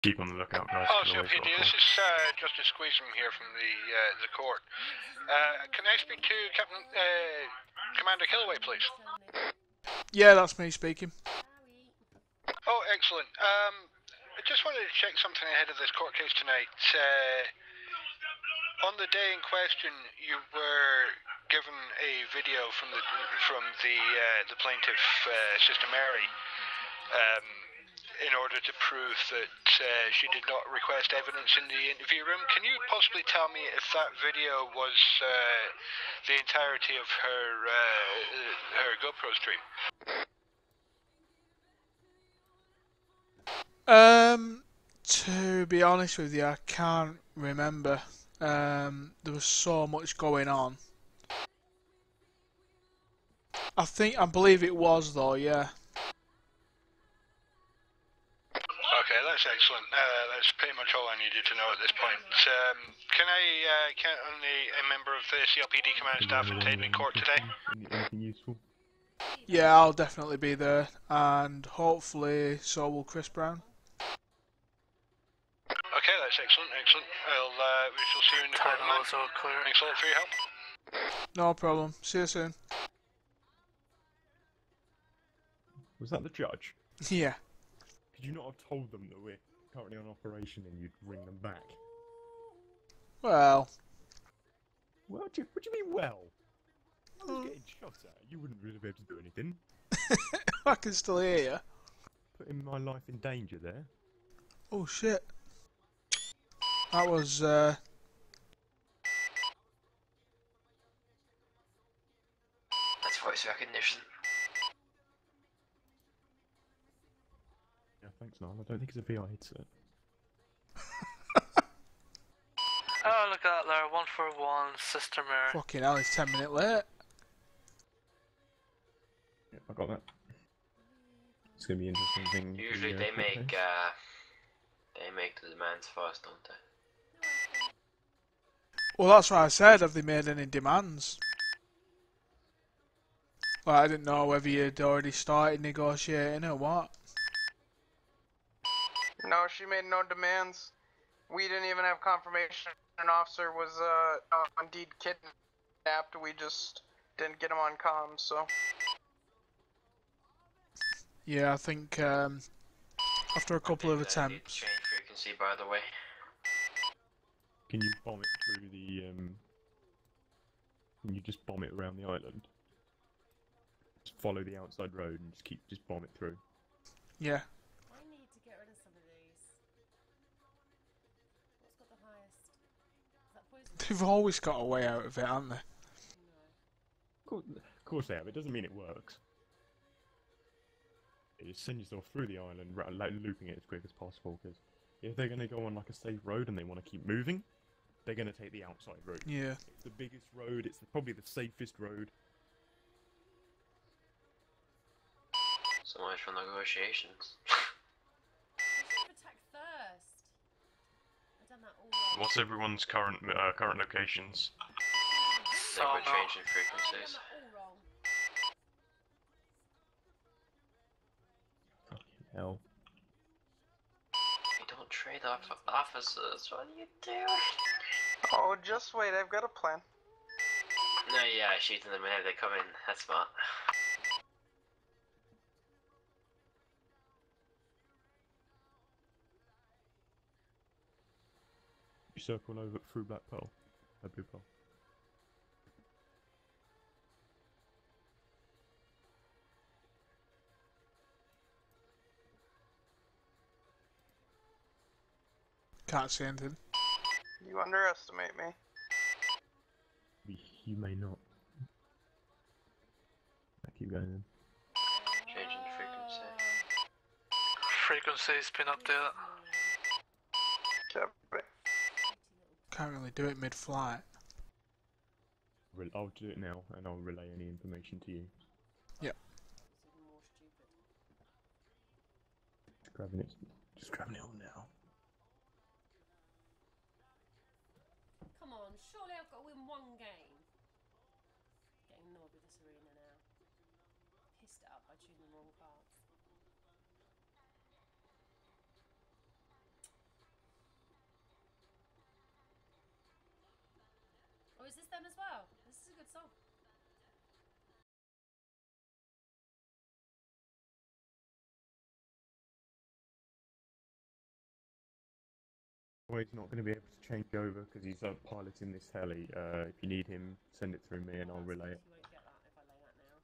Keep on the lookout, guys. Oh, CLPD, this is Justice Squeezem here from the court. Can I speak to Captain Commander Killaway, please? Yeah, that's me speaking. Oh, excellent. I just wanted to check something ahead of this court case tonight. On the day in question, you were given a video from the plaintiff, Sister Mary, in order to prove that she did not request evidence in the interview room. Can you possibly tell me if that video was the entirety of her GoPro stream? To be honest with you, I can't remember. There was so much going on. I believe it was though, yeah. Okay, that's excellent. That's pretty much all I needed to know at this point. Can I count on a member of the CLPD command staff attending court today? Anything useful? Yeah, I'll definitely be there, and hopefully so will Chris Brown. Okay, that's excellent, excellent. We shall see you in the court, man. Thanks a lot for your help. No problem. See you soon. Was that the judge? Yeah. Could you not have told them that we're currently on operation and you'd ring them back? Well. What do you mean, well? I was getting shot at. You wouldn't really be able to do anything. I can still hear you. Putting my life in danger there. Oh shit. That was, That's voice recognition. Yeah, thanks, Niall. I don't think it's a VI headset. Oh, look at that there. 141, Sister Mary. Fucking hell, it's 10 minutes late. Yep, I got that. It's gonna be an interesting thing. Usually they make the demands first, don't they? Well, that's what I said. Have they made any demands? Well, I didn't know whether you'd already started negotiating or what. No, she made no demands. We didn't even have confirmation an officer was indeed kidnapped. We just didn't get him on comms, so. Yeah, I think after a couple of attempts. Change frequency, by the way. Can you bomb it through the Can you just bomb it around the island? Just follow the outside road and just bomb it through. Yeah. I need to get rid of some of these. What's got the highest? Is that poison? They've always got a way out of it, haven't they? No. Of course they have. It doesn't mean it works. You just send yourself through the island, looping it as quick as possible. Because if they're going to go on like a safe road and they want to keep moving, they're going to take the outside route. Yeah. It's the biggest road. It's probably the safest road. So much for negotiations. I should have attacked first. I've done that all wrong. What's everyone's current locations? They were changing I've frequencies. done that all wrong. Fucking hell. You don't trade off officers. What are you doing? Oh, just wait. I've got a plan. No, yeah, shooting them whenever they come in. That's smart. You circle over through Black Pearl. Blue Pearl. Can't see anything. You underestimate me. You may not. I keep going then. Changing frequency. Frequency's been updated. Copy. Can't really do it mid-flight. I'll do it now, and I'll relay any information to you. Yep. Just grabbing it all now. Come on, surely I've got to win one game. Getting annoyed with this arena now. Pissed it up by choosing the wrong cards. is this them as well? This is a good song. Well, he's not going to be able to change over because he's piloting this heli. If you need him, send it through me and I'll relay it. You won't get that if I lay that now.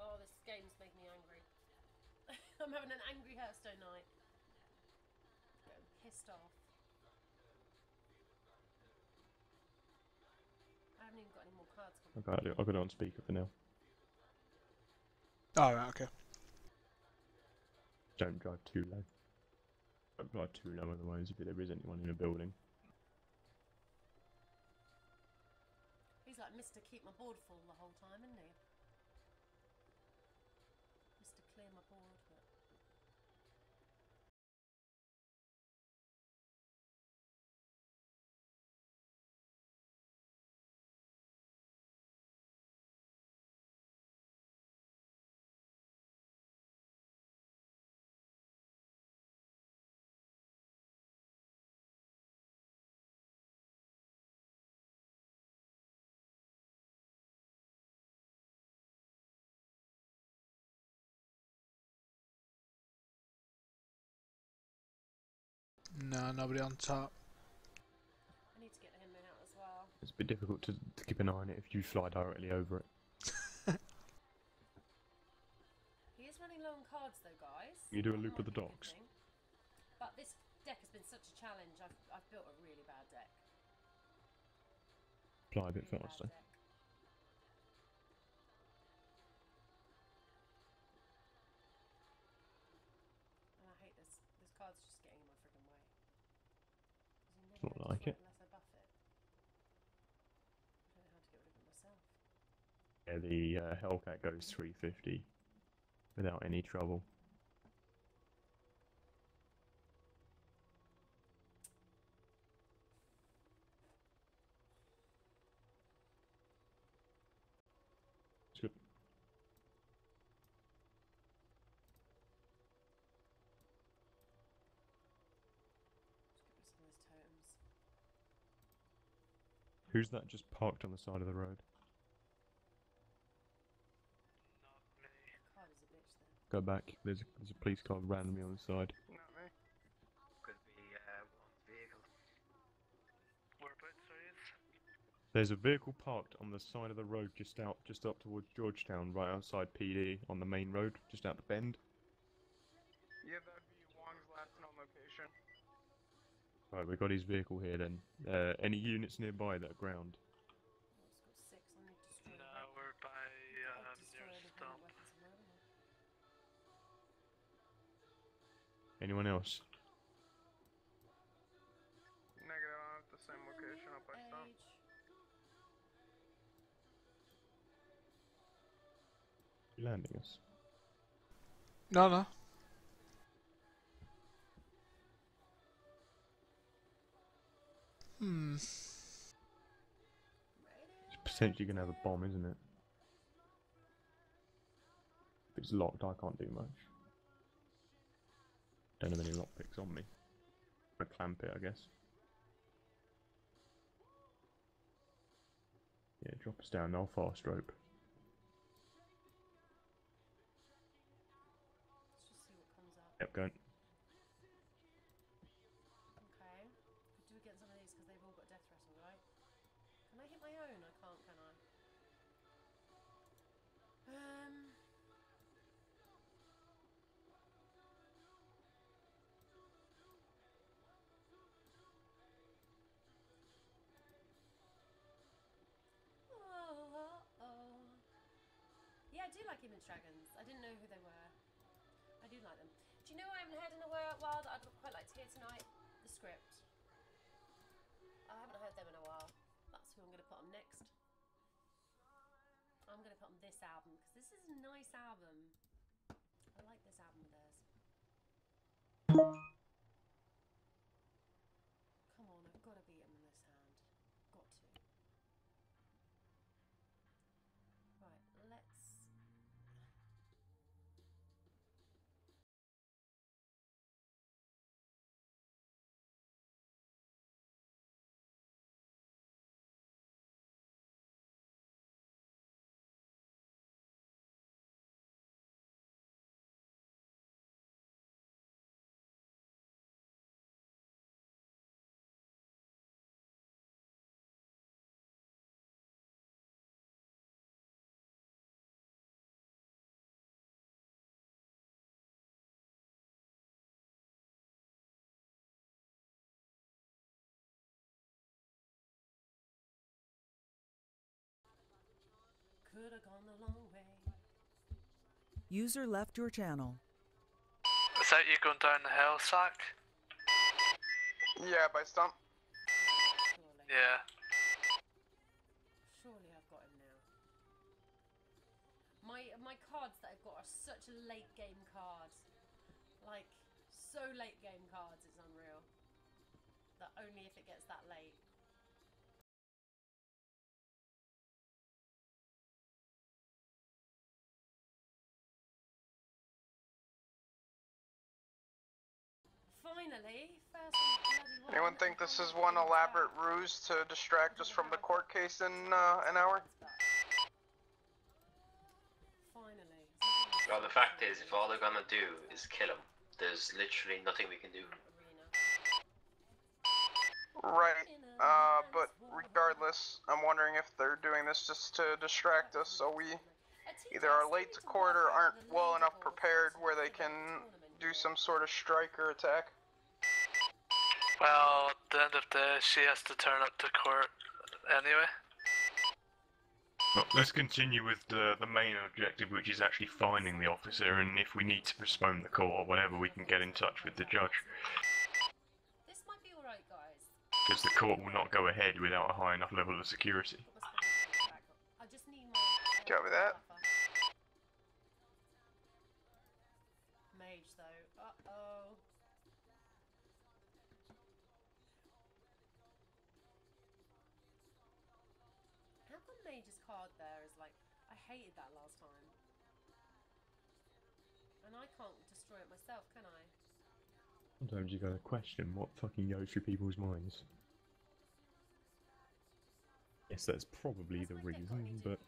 Oh, this game's making me angry. I'm having an angry Hearthstone night. Getting pissed off. I haven't even got any more cards coming. I've got it on speaker for now. Alright, okay. Don't drive too low. Don't drive too low otherwise if there is anyone in a building. He's like Mr. Keep my board full the whole time, isn't he? Mr. Clear my board, but... No, nobody on top. I need to get him out as well. It's a bit difficult to keep an eye on it if you fly directly over it. He is running low on cards though, guys. You do a That loop might of the be a good docks. thing. But this deck has been such a challenge. I've built a really bad deck. Fly a bit Really bad faster. deck. And I hate this. This card's just getting in my freaking way. 'Cause you never Not know like to it. unless I buff it. I don't know how to get rid of it myself. Yeah, the Hellcat goes 350 without any trouble. It's good. Let's get rid of some of those totems. Who's that just parked on the side of the road? Not me. Card is a bitch then. Go back. There's a police car randomly on the side. Not me. Could be one vehicle. Whereabouts are you? There's a vehicle parked on the side of the road just up towards Georgetown, right outside PD on the main road, just out the bend. Yeah, that'd be Wong's last known location. Right, we've got his vehicle here then. Any units nearby that are ground? Oh, it's got 6. I need to destroy No, the we're by destroy near the heavy stump. weapons and whatever. Anyone else? Negative, I'm at the same location up by stump. Age. You landing us? No, no. It's potentially gonna have a bomb, isn't it? If it's locked, I can't do much. Don't have any lockpicks on me. I'm gonna clamp it, I guess. Yeah, drop us down. I'll fast rope. Let's just see what comes up. Yep, going. Okay. Could do against some of these because they've all got death wrestle, right? Can I hit my own? I can't, can I? Yeah, I do like Image Dragons. I didn't know who they were. I do like them. Do you know I haven't heard in a while that I'd quite like to hear tonight? The Script. I haven't heard them in a while. That's who I'm going to put on next. put on this album because this is a nice album. I like this album of theirs. Come on, I've got to beat him in this hand. Got to. Right, let's. Could have gone the long way. User left your channel. Is that you going down the hill, Sack? Yeah, by stump. Surely. Yeah. Surely I've got him now. My cards that I've got are such late game cards. Like, so late game cards, it's unreal. That only if it gets that late. Finally, first bloody one. Anyone think this is one elaborate ruse to distract us from the court case in an hour? Finally. Well, the fact is, if all they're gonna do is kill him, there's literally nothing we can do. Right, but regardless, I'm wondering if they're doing this just to distract us so we either are late to court or aren't well enough prepared where they can do some sort of strike or attack. Well, at the end of the day, she has to turn up to court anyway. Well, let's continue with the main objective, which is actually finding the officer, and if we need to postpone the court or whatever, we can get in touch with the judge. This might be alright, guys. Because the court will not go ahead without a high enough level of security. I just need my. Copy that. Mage though. Uh-oh. How come Mage's card there is like, I hated that last time. And I can't destroy it myself, can I? Sometimes you gotta question what fucking goes through people's minds. Yes, that's probably the reason, but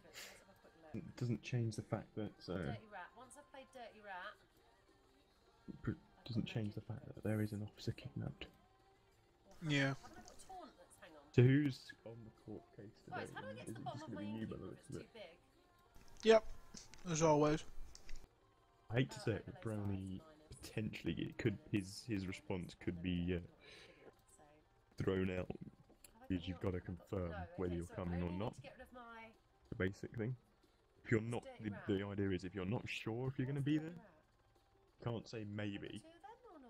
it doesn't change the fact that Dirty Rat. Once I've played Dirty Rat. doesn't change the fact that there is an officer kidnapped. Yeah. Haven't I got a taunt that's hang on? So who's on the court case today? Guys, how do I get to Is the it bottom just of my gonna be you by inky the book? looks It's of too it? big. Yep. As always. I hate to say it, but Brownie potentially it could his response could be thrown out because you've got to confirm whether you're coming or not. The basic thing. If you're not, the idea is if you're not sure if you're going to be there, you can't say maybe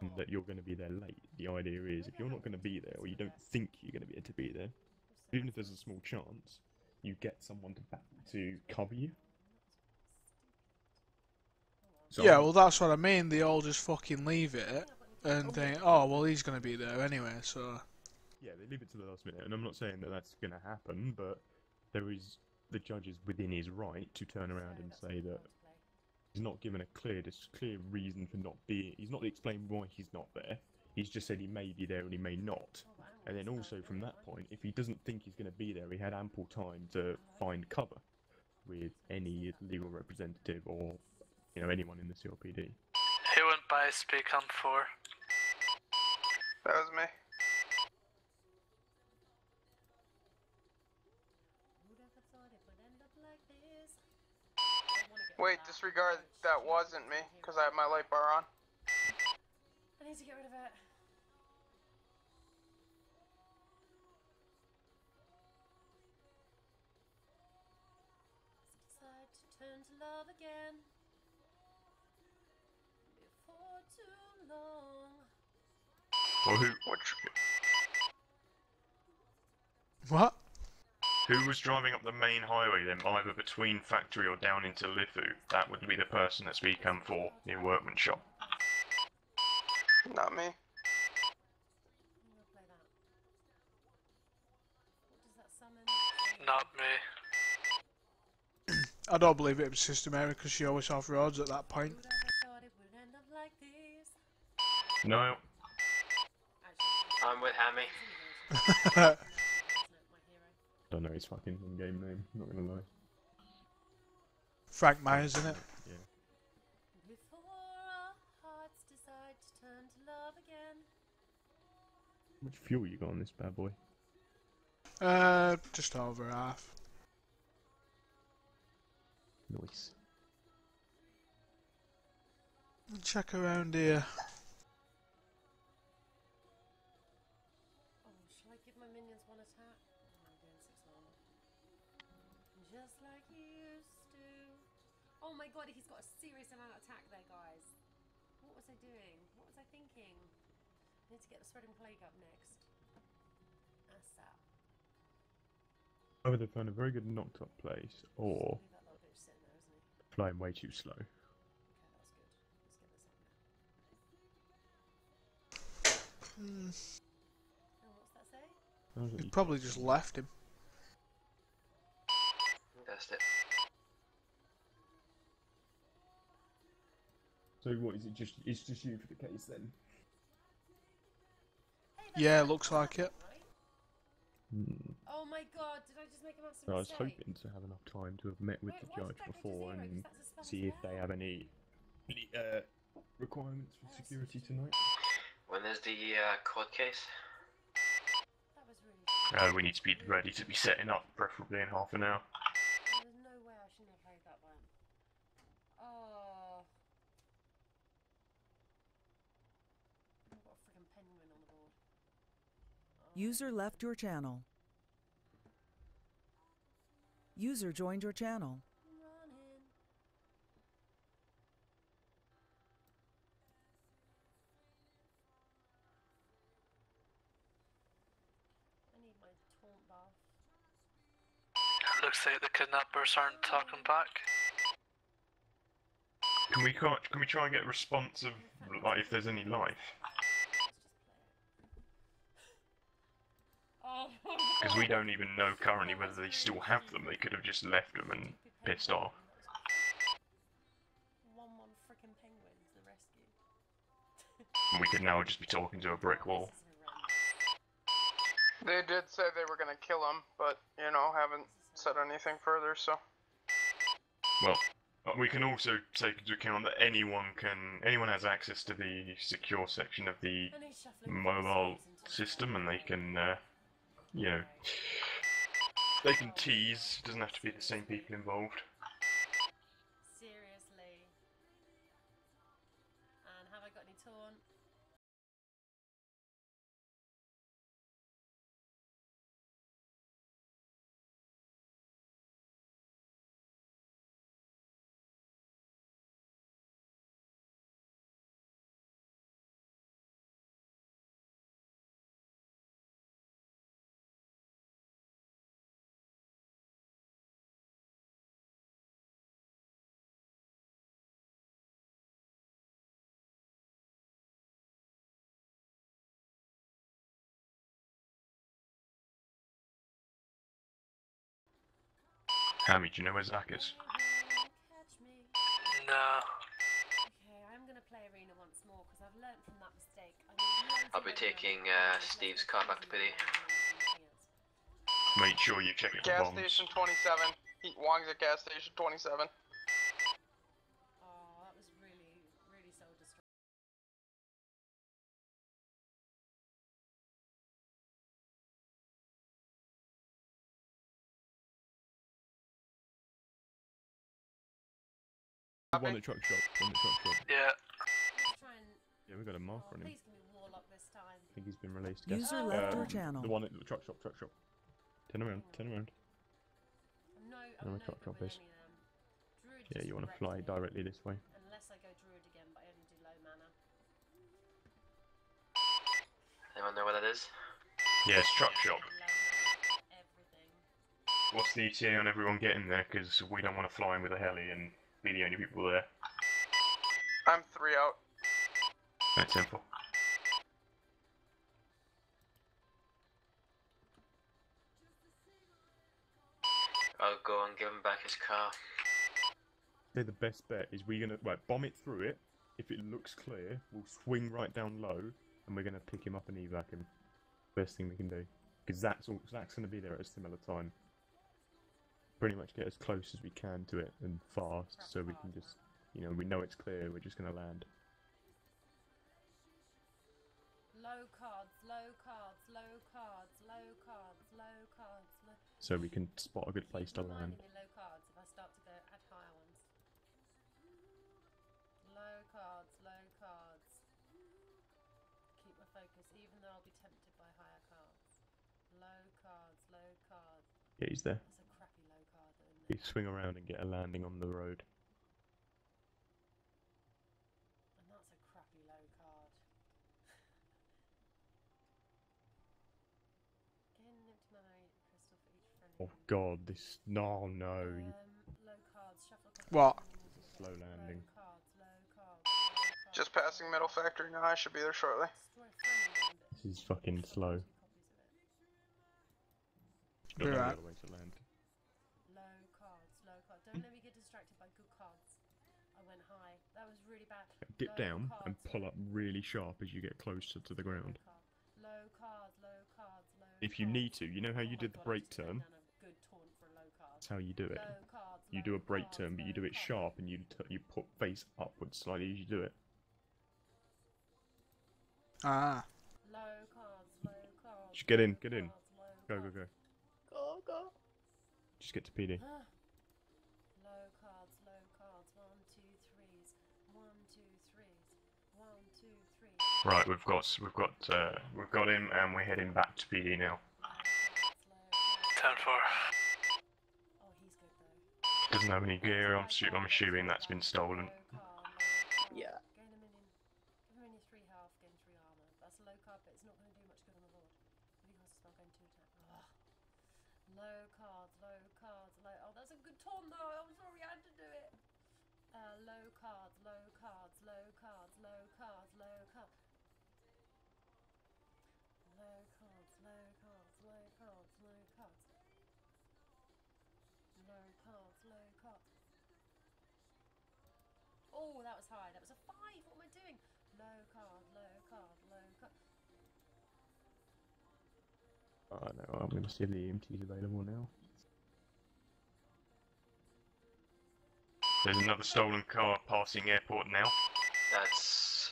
and that you're going to be there late. The idea is if you're not going to be there or you don't think you're going to be able to be there, even if there's a small chance, you get someone to cover you. So Yeah, well that's what I mean. They all just fucking leave it and think, oh well, he's gonna be there anyway. So. yeah, they leave it to the last minute, and I'm not saying that that's going to happen, but the judge is within his right to turn around and say that he's not given a clear reason for not being. He's not explained why he's not there. He's just said he may be there and he may not. And then also from that point, if he doesn't think he's going to be there, he had ample time to find cover with any legal representative or anyone in the CLPD. Who went by speak on 4? That was me. Wait, disregard that wasn't me, because I have my light bar on. I need to get rid of it. Decide to turn to love again. Before too long. Well, Which... What? Who was driving up the main highway then, either between factory or down into Lifu? That would be the person that's become for near Workman Shop. Not me. I'm gonna play that. What does that summon? Not me. I don't believe it was Sister Mary because she always off roads at that point. Who'd ever thought it would end up like this? No. Actually, I'm with Hammy. isn't it? My hero. Don't know his fucking in-game name, not gonna lie. Frank Myers, isn't it? Yeah. Before our hearts decide to turn to love again. How much fuel you got on this bad boy? Just over half. Nice. Check around here. Oh, shall I give my minions one attack? I'm doing 6 normal. Just like you used to. Oh my god, he's got a serious amount of attack there, guys. What was I doing? What was I thinking? I need to get the spreading plague up next. That's that. Either they found a very good knocked up place, or Leave that little bitch sitting there, isn't he? flying way too slow. Okay, that's good. Let's get this up now. Hmm. Oh, what's that say? How's it You you- probably just left him. That's it. So what is it? It's just you for the case then? Hey, that's Yeah, not looks bad, like it. right? Hmm. Oh my god, did I just make a massive I was mistake? hoping to have enough time to have met with the Why did judge that go to before 0? and 'Cause that's a spell see if as they well. have any requirements for security tonight. When is the court case? That was really. We need to be ready to be setting up, preferably in half an hour. There's no way I shouldn't have played that one. Oh. I've got a freaking penguin on the board. Oh. User left your channel. User joined your channel. Running. I need my taunt buff. Looks like the kidnappers aren't talking back. Can we try and get a response of like if there's any life? Oh, Because we don't even know currently whether they still have them. They could have just left them and pissed off. 1-1 freaking penguin to the rescue. And we could now just be talking to a brick wall. This is horrendous. They did say they were gonna kill him, but you know, haven't said anything further. So Well, we can also take into account that anyone has access to the secure section of the And he's shuffling mobile his into the system, and they phone. can, you know, they can tease. Doesn't have to be the same people involved. Seriously. And have I got any taunt? Hammy, do you know where Zach is? Catch me. No. Okay, I'm gonna play arena once more because I've learnt from that mistake. I need loads I'll of be loads taking of loads of Steve's loads car of back to PD. Make sure you check it for gas bombs. station 27. Wong's at gas station 27. Oh, that was really, really soul destroying. One at truck shop. One at truck shop. Yeah. Let's try and. Yeah, we got a mark Oh, on him. please give me Warlock this time. I think he's been released. User Oh. left your channel. The one at the truck shop. Truck shop. Turn around. Turn around. I'm my no truck good shop with is. any of them. Druid Yeah, just you want to wrecked fly me. directly this way. Unless I go Druid again, but I only do low mana. Anyone know where that is? Yeah, it's truck shop. Low mana for everything. What's the ETA on everyone getting there? Because we don't want to fly in with a heli and be the only people there. I'm 3 out. That's simple. I'll go and give him back his car. The best bet is we're gonna bomb it through it. If it looks clear, we'll swing right down low, and we're gonna pick him up and evac him. Best thing we can do, because Zach's gonna be there at a similar time. Pretty much get as close as we can to it and fast, so we can just, we know it's clear. We're just gonna land. Low cards, low cards, low cards, low cards, low cards, low. So we can spot a good place to land. Low cards if I start to go add higher ones. Low cards, low cards. Keep my focus, even though I'll be tempted by higher cards. Low cards, low cards. Yeah, he's there. That's a crappy low card though, isn't You it? swing around and get a landing on the road. And that's a crappy low card. Again, empty my crystal for each friend. Oh god, this... No. Low cards, shuffle a couple What? of them into Slow it. landing. Low cards, low cards, low cards. Just passing middle factory now. I should be there shortly. Destroy friendly members. This is fucking slow. Two copies of it. Don't know Right. the other way to land. Low cards, low cards. Don't let me get distracted by good cards. I went high. That was really bad. Dip Low down and cards, pull up really sharp as you get closer to the ground. low cards, low cards, low If you cards. need to, you know how Oh you my did the God, I brake just went turn? down a good taunt for a low card. That's how you do it. Low cards, You low do a brake cards, turn, but you do low it cards. sharp and you put face upwards slightly as you do it. Ah. Low cards, low cards. Just get in, low get in. cards, low Go, cards. go, go. Go. Just get to PD. Low cards, low cards. 1, 2, 3s. 1, 2, 3s. 1, 2, 3. Right, we've got him and we're heading back to PD now. Low cards, 10-4. low cards. Oh, he's good though. Doesn't have any gear, I'm assuming that's been stolen. Yeah. Gain a minion. Give a minion 3 health, gain 3 armor. That's a low card, but it's not going to do much good on the board. Maybe he has to spell gain 2 attack. Ugh. Low cards, low cards, low. Oh, that's a good taunt though. I'm sorry I had to do it. Low cards, low cards, low cards, low cards, low cards. Low cards, low cards, low cards, low cards. Low cards, low cards. Oh, that was high. That was a 5. What am I doing? Low card, low card, low card. Oh no, I'm going to see if the EMT's available now. There's another stolen car passing airport now. That's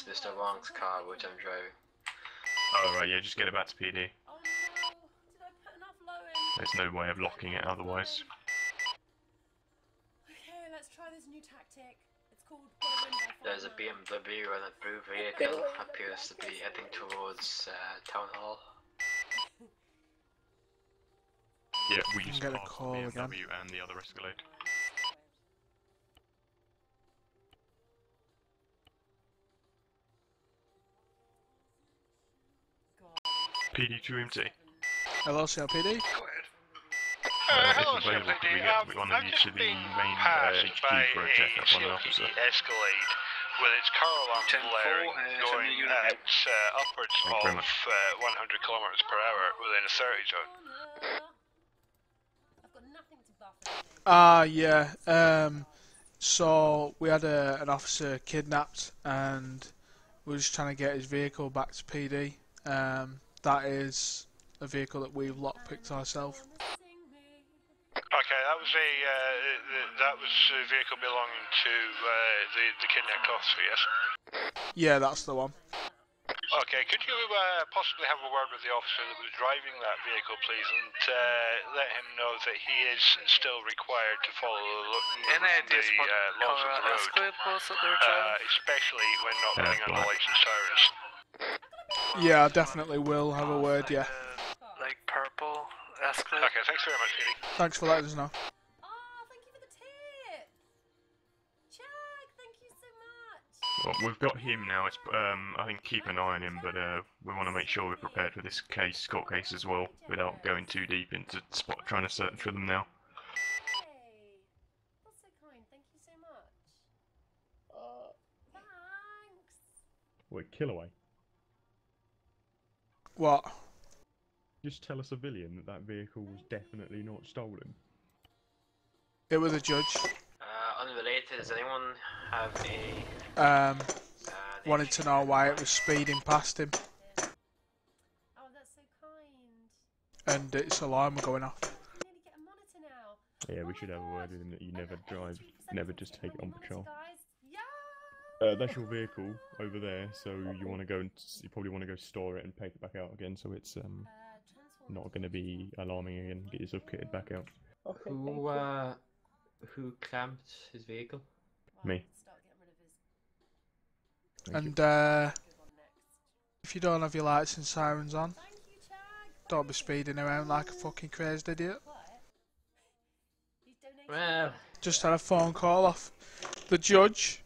Mr. Wong's car, which I'm driving. Oh right, yeah, just get it back to PD. Oh no! Did I put enough low in? There's no way of locking it otherwise. Okay, let's try this new tactic. It's called Gotta Win by There's a Five. BMW and a blue vehicle appears to be heading towards Town Hall. Yeah, we just Get a passed the call again. BMW and the other Escalade. God. PD to EMT. Hello, CLPD. Hello, if available, could we CLPD. get one of I've you just to the been main passed HQ by for a a checkup on an officer? CLPD Escalade with its car alarm 10-4, blaring, from going the unit. at upwards Thank you very of much. 100 kilometers per hour within a 30 zone. I've got nothing to buffer. Yeah. So we had an officer kidnapped, and we were just trying to get his vehicle back to PD. That is a vehicle that we've lockpicked ourselves. Okay, that was a vehicle belonging to the kidnapped officer, yes? Yeah, that's the one. Okay, could you possibly have a word with the officer that was driving that vehicle, please, and let him know that he is still required to follow the Any ideas what laws of car the road, Escalade was that they were driving? especially when not running on black. licensed sirens. Yeah, I definitely will have a word, yeah. Like purple Escalade. Okay, thanks very much, Kitty. Thanks for letting us know. Oh, thank you for the tip. Chuck, thank you so much. Well, we've got him now. It's I think keep an eye on him, but we want to make sure we're prepared for this court case as well, without going too deep into trying to search for them now. Hey, that's so kind. Thank you so much. Thanks. Wait, Killaway. What? Just tell a civilian that vehicle was definitely not stolen. It was a judge. Unrelated, does anyone have a... Wanted to know why it was speeding past him. Oh, that's so kind. And its alarm going off. I nearly get a monitor now. Yeah, we should have a word with him that you never drive, never just take it on patrol. Yeah. That's your vehicle over there, so you want to go and you probably want to go store it and take it back out again, so it's not going to be alarming again. Get yourself kitted back out. Okay, who clamped his vehicle? Me. And if you don't have your lights and sirens on, don't be speeding around like a fucking crazed idiot. Well, just had a phone call off the judge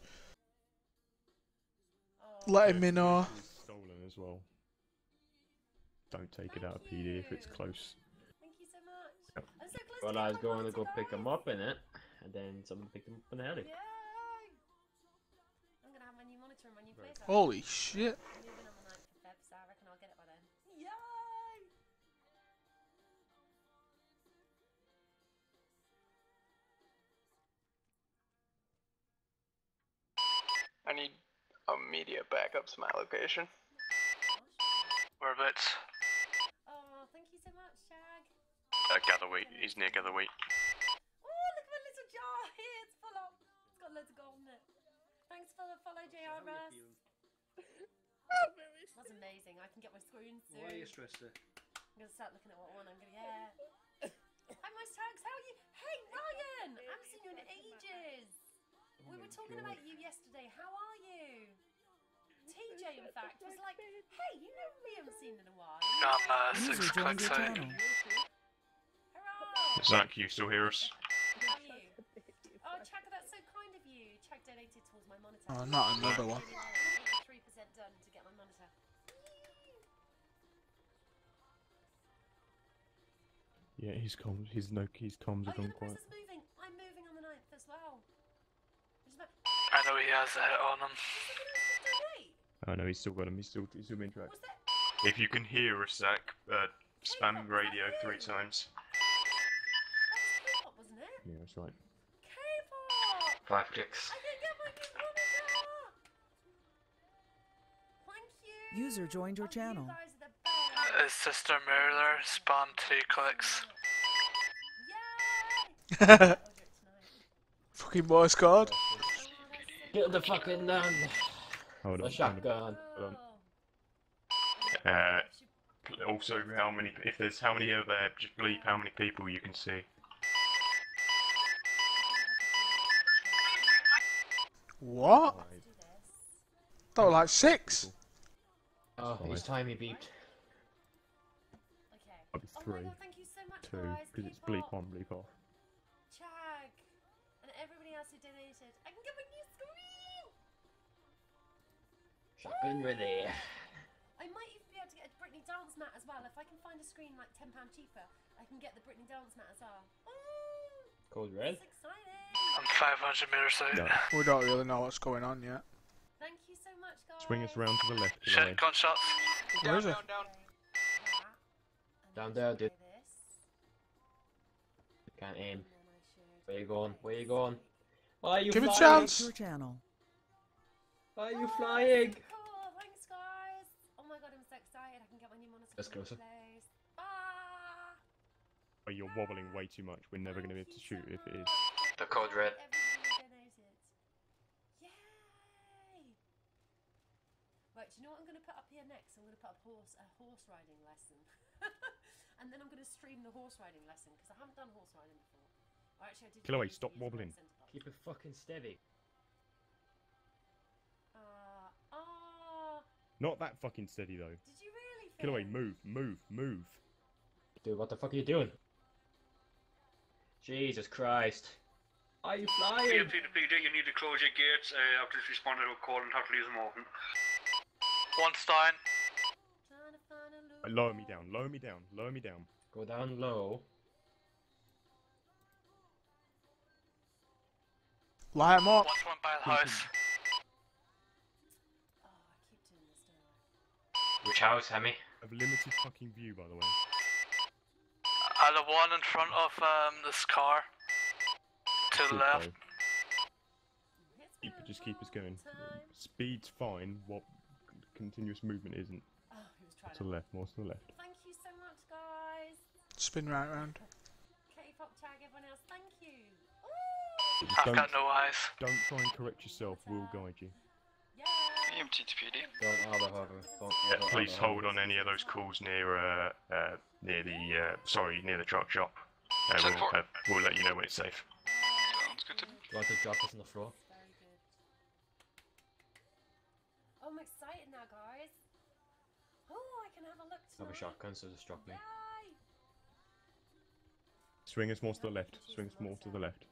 letting me know. It's stolen as well. Don't take it out of PD if it's close. Thank you so much. I'm so close well, to I was getting my going to go monitor, pick him guys. up in it, and then someone picked him up in the heli. Yay! I'm gonna have my new monitor in my new place. Holy shit. I'm moving on the 9th of Feb, so I reckon I'll get it by then. Yay! I need immediate backup to my location. Whereabouts? Oh, thank you so much, Shag. Gatherweight. He's near Gatherweight. Oh, look at my little jar here. It's full of. It's got loads of gold in it. Thanks for the follow, JR Russ. That's amazing. I can get my screen soon. Why are you stressed there? I'm gonna start looking at what one I'm gonna get. Hi, my tags. How are you? Hey, Ryan. I haven't seen you in ages. We were talking about you yesterday. How are you? TJ, in fact, was like, hey, you know we haven't seen in a while. User 6 joined clicks your out. channel. Hurrah! Zach, you still hear us? How are you? Oh, Chaka, that's so kind of you. Chak donated towards my monitor. Oh, not another one. 83% done to get my monitor. Yeah, his comms Oh, have yeah, gone the quiet. press is moving. I'm moving on the 9th as well. I know he has a hit on him. Oh no, he's still got him. He's still being tracked. Was that? If you can hear us, Zach, spam radio 3 times. K-pop, wasn't it? Yeah, that's right. K-pop! 5 clicks. I can get my new monitor! Thank you! User joined your channel. You guys are the best. His sister Murder spawned 2 clicks. Yay! I'll do it tonight. Fucking Morse code. Get the fucking Hold the on. shotgun. Hold on. Also, how many are there? Just bleep how many people you can see. What? Right. That was like 6. Oh, his time he beeped. Okay. Might be Oh 3, my god, thank you so much, 2, guys. because it's K-pop, bleep on, bleep off. Chag, and everybody else who donated. I can get my new screen! Shotgun ready. I might even be able to get a Britney dance mat as well. If I can find a screen like £10 cheaper, I can get the Britney dance mat as well. Oh, Code red. that's exciting! I'm 500 meters out. No. We don't really know what's going on yet. Thank you so much, guys. Swing us round to the left. To the Shit, right. gunshots. Where is it? Down there, dude. This, Can't aim. and then I should. Where you going? Where you going? Why are you Give it a flying? chance. Your channel. Why are you Oh, flying? that's so cool. Thanks, guys. Oh my god, I'm so excited. I can get my new monitor. That's from closer. place. Ah! Oh, you're wobbling way too much. We're never going to be able to shoot if it is. The code red. Everybody donated. Yay! Right, do you know what I'm going to put up here next? I'm going to put up a horse riding lesson. And then I'm going to stream the horse riding lesson because I haven't done horse riding before. Or actually, I did. Killaway, yesterday stop for my wobbling. centre part. Keep it fucking steady. Not that fucking steady though. Did you really? Killaway, Finn? move. Dude, what the fuck are you doing? Jesus Christ. Are you flying? CLPD, you need to close your gates. I've just responded to a call and have to leave them open. One's down. Lower me down, lower me down, lower me down. Go down low. Light 'em up. One's went by the house. Which house, Hemi? Of limited fucking view, by the way. The one in front of this car. To the left. Just keep us going. Speed's fine. What continuous movement isn't? To the left, more to the left. Thank you so much, guys. Spin right round. K-pop tag, everyone else. Thank you. Just I've got no eyes. Don't try and correct yourself. We'll guide you. TTPD. Don't bother her. Yeah, please hold on any of those calls near near the truck shop. We'll let you know when it's safe. Sounds good to me. Do you want to drop us on the floor? Very good. Oh, I'm excited now, guys. Oh, I can have a look I have a tonight. shotgun, so just drop me. Yay! Swing us more to the left. Swing us more to the left.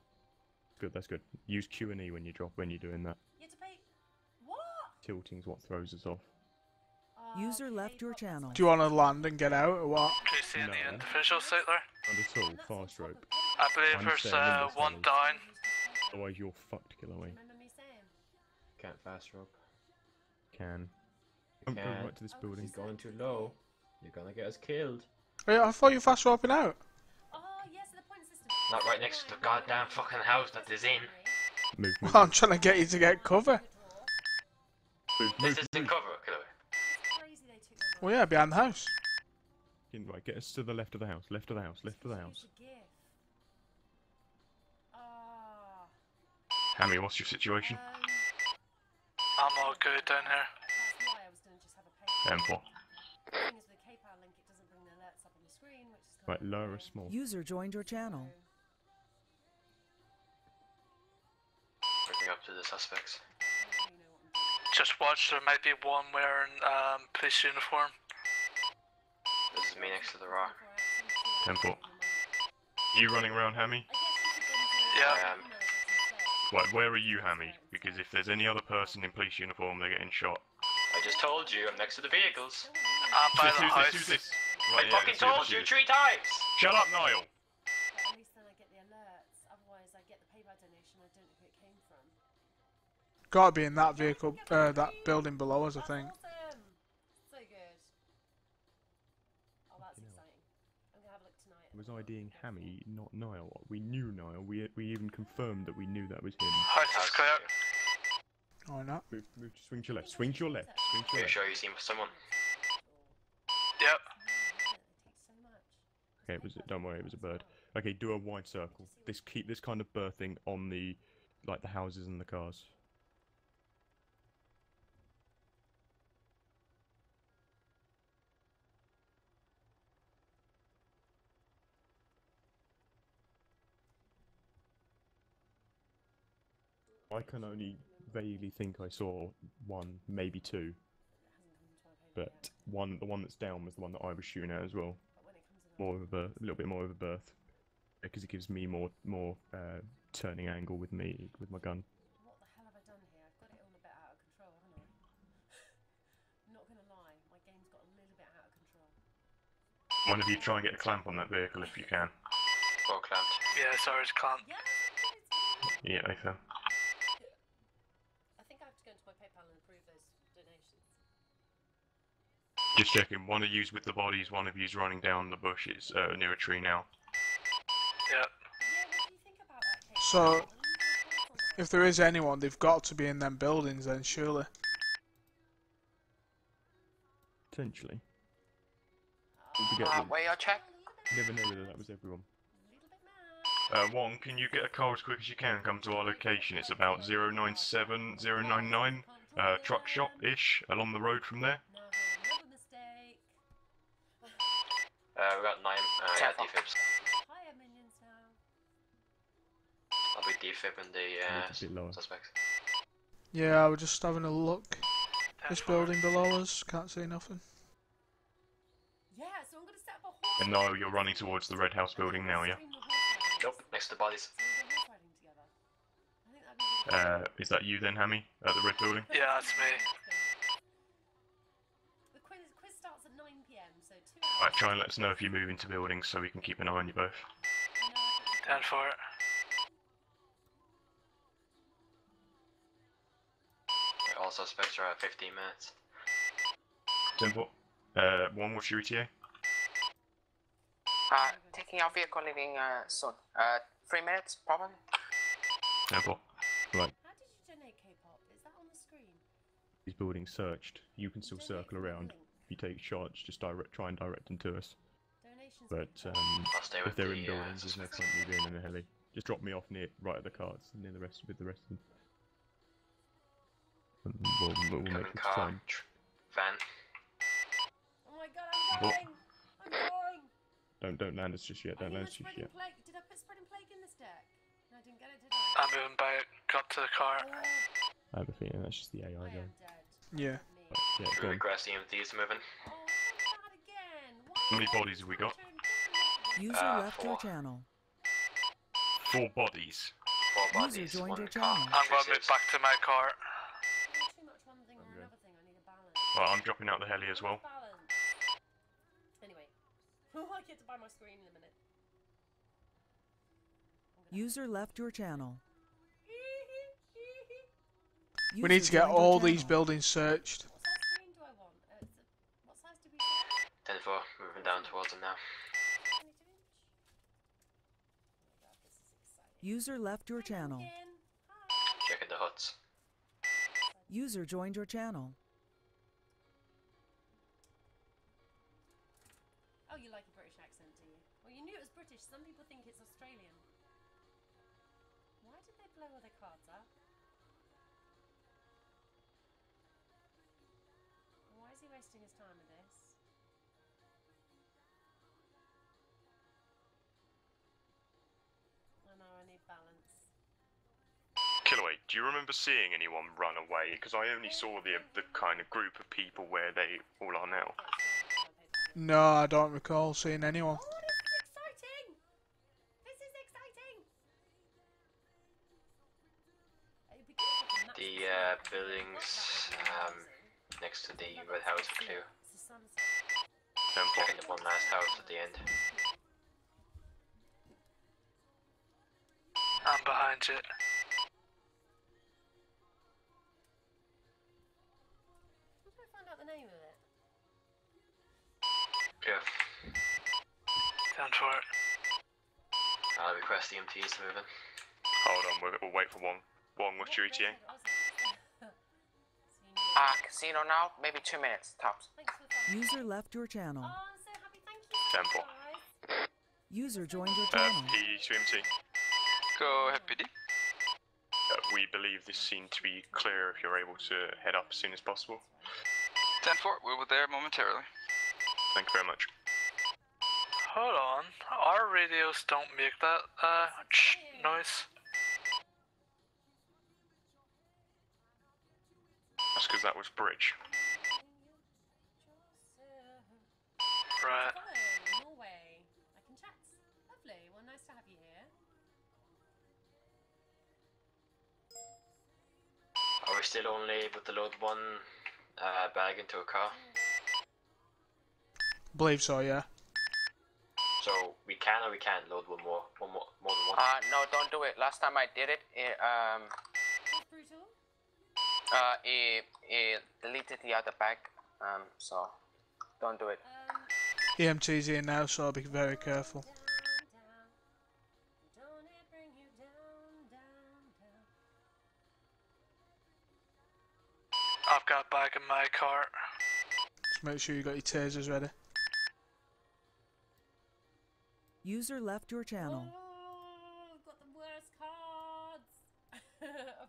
Good, that's good. Use Q and E when you're doing that. You have to pay. What? Tilting's what throws us off. User left your channel. Do you want to land and get out or what? Can you see any No. individuals out there? Not at all. Fast rope. I believe I'm there's staying in this one alley. down. Otherwise you're fucked, Killaway. Remember me saying? Can't fast rope. Can. Don't go Can. right to this building. You're going too low. You're gonna get us killed. Hey, I thought you were fast roping out. Oh, yes, the point system. Not right next to the goddamn fucking house that is in. Move, move, Well, I'm trying to get you to get cover. move, This move, is the move. cover, Killer. Crazy they took them Well, yeah, behind the house. Right, get us to the left of the house. Left of the house. Left of the house. Hammy, what's your situation? I'm all good down here. That's why I was doing just have a paper. M4. The thing is with the K-Power link, it doesn't bring the alerts up on the screen, which is Right, kind of lower annoying. us small. User joined your channel. Bring up to the suspects. Just watch, there might be one wearing police uniform. This is me next to the rock. Temple. You running around, Hammy? Yeah. Right, where are you, Hammy? Because if there's any other person in police uniform, they're getting shot. I just told you, I'm next to the vehicles. I'm by the Who's house. this? I fucking told you 3 times! Shut up, Niall! But at least then I get the alerts. Otherwise, I get the PayPal donation. I don't know who it came from. Gotta be in that vehicle, that building below us, I think. Awesome. So good. Oh, that's exciting. I'm gonna have a look tonight. Was IDing Hammy, not Niall. We knew Niall. We even confirmed that we knew that was him. House is clear. Why not? Move, swing to your left. Swing to your left. Swing to Are your you left. sure you seen someone? Yep. Okay, don't worry, it was a bird. Okay, do a wide circle. Keep this kind of berthing on the houses and the cars. I can only vaguely think I saw one, maybe two. But the one that's down was the one that I was shooting at as well. A little bit more of a berth, because it gives me more turning angle with my gun. What the hell have I done here? I've got it all a bit out of control, haven't I? I'm not gonna lie, my game's got a little bit out of control. One of you try and get a clamp on that vehicle if you can. Well clamped. Yeah, sorry, it's can't. Yeah, I feel. I think I have to go into my PayPal and approve those donations. Just checking. One of you's with the bodies. One of you's running down the bushes near a tree now. Yep. Yeah, what do you think about that case? So, if there is anyone, they've got to be in them buildings then, surely. Potentially. Don't forget that Wait, I check. you never know whether that was everyone. One, can you get a car as quick as you can? Come to our location. It's about 097099. Truck shop-ish, along the road from there. Another mistake. We got 9 defibs. Higher minions now. I'll be defibbing It's a bit lower. the suspects. Yeah, we're just having a look. This building below us, can't see nothing. Yeah, so I'm gonna set up a horse. And no, you're running towards the red house building now, yeah? Nope, next to the bodies. So we're horse riding together. Is that you then, Hammy, at the red building? Yeah, that's me. The quiz starts at 9 PM, so 2 hours. Right, try and let us know if you move into buildings so we can keep an eye on you both. Down for it. All suspects are at 15 minutes. Simple. One, what's your ETA? Taking our vehicle leaving soon. 3 minutes, probably. Simple. Right, How did you donate K-pop? Is that on the screen? these buildings searched. You can still circle around. If you take shots, just try and direct them to us. Donations. But I'll stay if with they're the, in buildings, there's no point in you being in a heli. Just drop me off right at the cards, near the rest with the rest of them. And we'll make Coming the car. time. Van. Oh my god, I'm going! I'm going! Don't land us just yet. Don't land us just yet. Did I put spreading plague in this deck? No, I didn't get it, did I? I'm moving back. Got to the car. I have a feeling that's just the AI I am zone. dead. Yeah. Yeah, Should go we on. request EMTs moving? Oh, I'm bad again. Why How many bodies have we got? User left your 4. channel. 4 bodies. 4 User bodies, joined 1 your car. channel. I'm gonna move back to my car. Too much one thing or Okay. another thing. I need a balance. Well, I'm dropping out the heli as well. Balance. Anyway, I get to buy my screen in a minute. User left your channel. We need to get User joined your all these channel. buildings searched. What size screen do I want? What size do we say? 10-4, moving down towards them now. 22 inch? Oh my god, this is exciting. User left your channel. Again. Hi. Checking the huts. User joined your channel. Oh, you like a British accent, do you? Well, you knew it was British. Some people think it's Australian. Why did they blow all their cards up? Why is he wasting his time with this? I know, I need balance. Killaway, do you remember seeing anyone run away? Because I only saw the kind of group of people where they all are now. No, I don't recall seeing anyone. Oh, this is exciting! This is exciting! It'd be good if I could match The this. buildings That would be amazing. next to the red house are clear. It's the sunset. Checking the one last house at the end. I'm behind you. How do I find out the name of it? Clear. Down for it. I'll request EMTs moving. Hold on, we'll wait for one. One, what's your ETA? So you knew. Casino now, maybe 2 minutes, tops. Thanks for the phone. User left your channel. Oh, I'm so happy. Thank you. Temple. Guys. User joined your channel. PD to MT. Go ahead, PD. We believe this seemed to be clear if you're able to head up as soon as possible. 10-4, we were there momentarily. Thank you very much. Hold on. Our radios don't make that noise. That's because that was bridge. Right. Hello, Norway. I can chat. Lovely. Well, nice to have you here. Are we still only able to load one bag into a car? Believe so, yeah. So we can or we can't load more than one? No, don't do it. Last time I did it, That's brutal. it deleted the other bag. So don't do it. EMT's here now, so be very careful. Don't it bring you down, down, down. I've got back in my car. Just make sure you got your tasers ready. User left your channel. Oh, I've got the worst cards.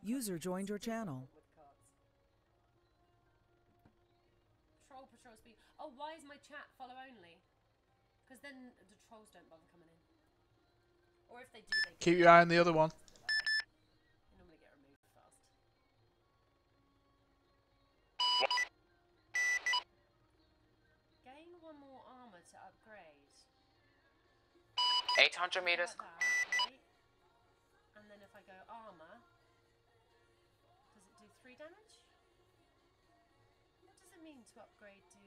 User joined your channel. Patrol speed. Oh, why is my chat follow only? Because then the trolls don't bother coming in. Or if they do, they Keep your eye on the other one. they normally get removed fast. Gain one more armor to upgrade. 800 meters. Like that, right? And then if I go armor, to upgrade to.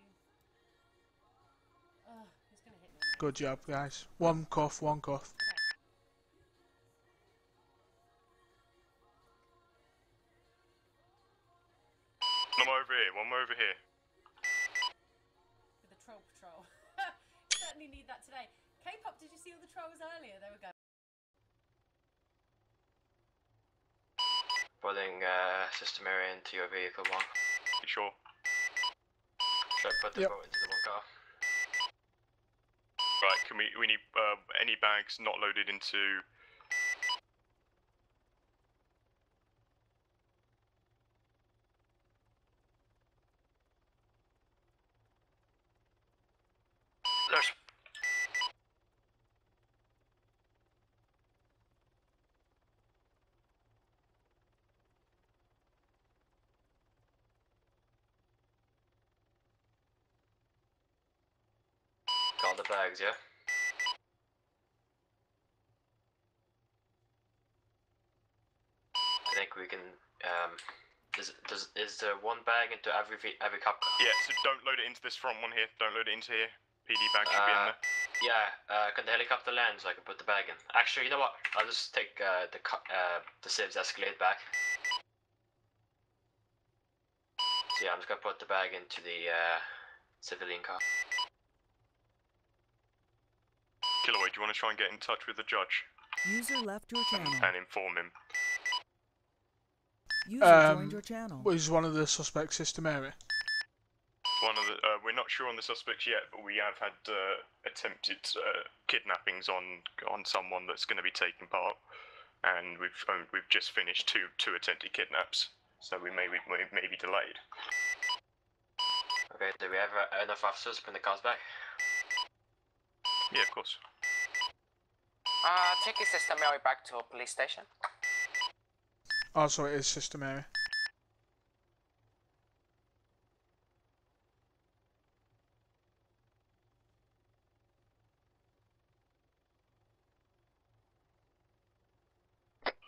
He's gonna hit me. Good job, guys. One cuff, one cuff. One more over here, one more over here. With the troll patrol. Certainly need that today. K-pop, did you see all the trolls earlier? There we go. Putting system area into your vehicle one. You sure? Should I put the boat into the one car? Right, can we need any bags not loaded into... There's All the bags, yeah? I think we can, is there one bag into every cop car? Yeah, so don't load it into this front one here, don't load it into here. PD bag should be in there. Yeah, can the helicopter land so I can put the bag in? Actually, you know what? I'll just take the Civ's Escalade back. So yeah, I'm just gonna put the bag into the civilian car. Killaway, do you want to try and get in touch with the judge? User left your channel. And inform him. User joined your channel. Was one of the suspects system area? One of the, we're not sure on the suspects yet, but we have had attempted kidnappings on someone that's going to be taking part, and we've just finished two attempted kidnaps, so we may be delayed. Okay, do we have enough officers to bring the cars back? Yeah, of course. Take your system area back to a police station. Oh, so it is system area.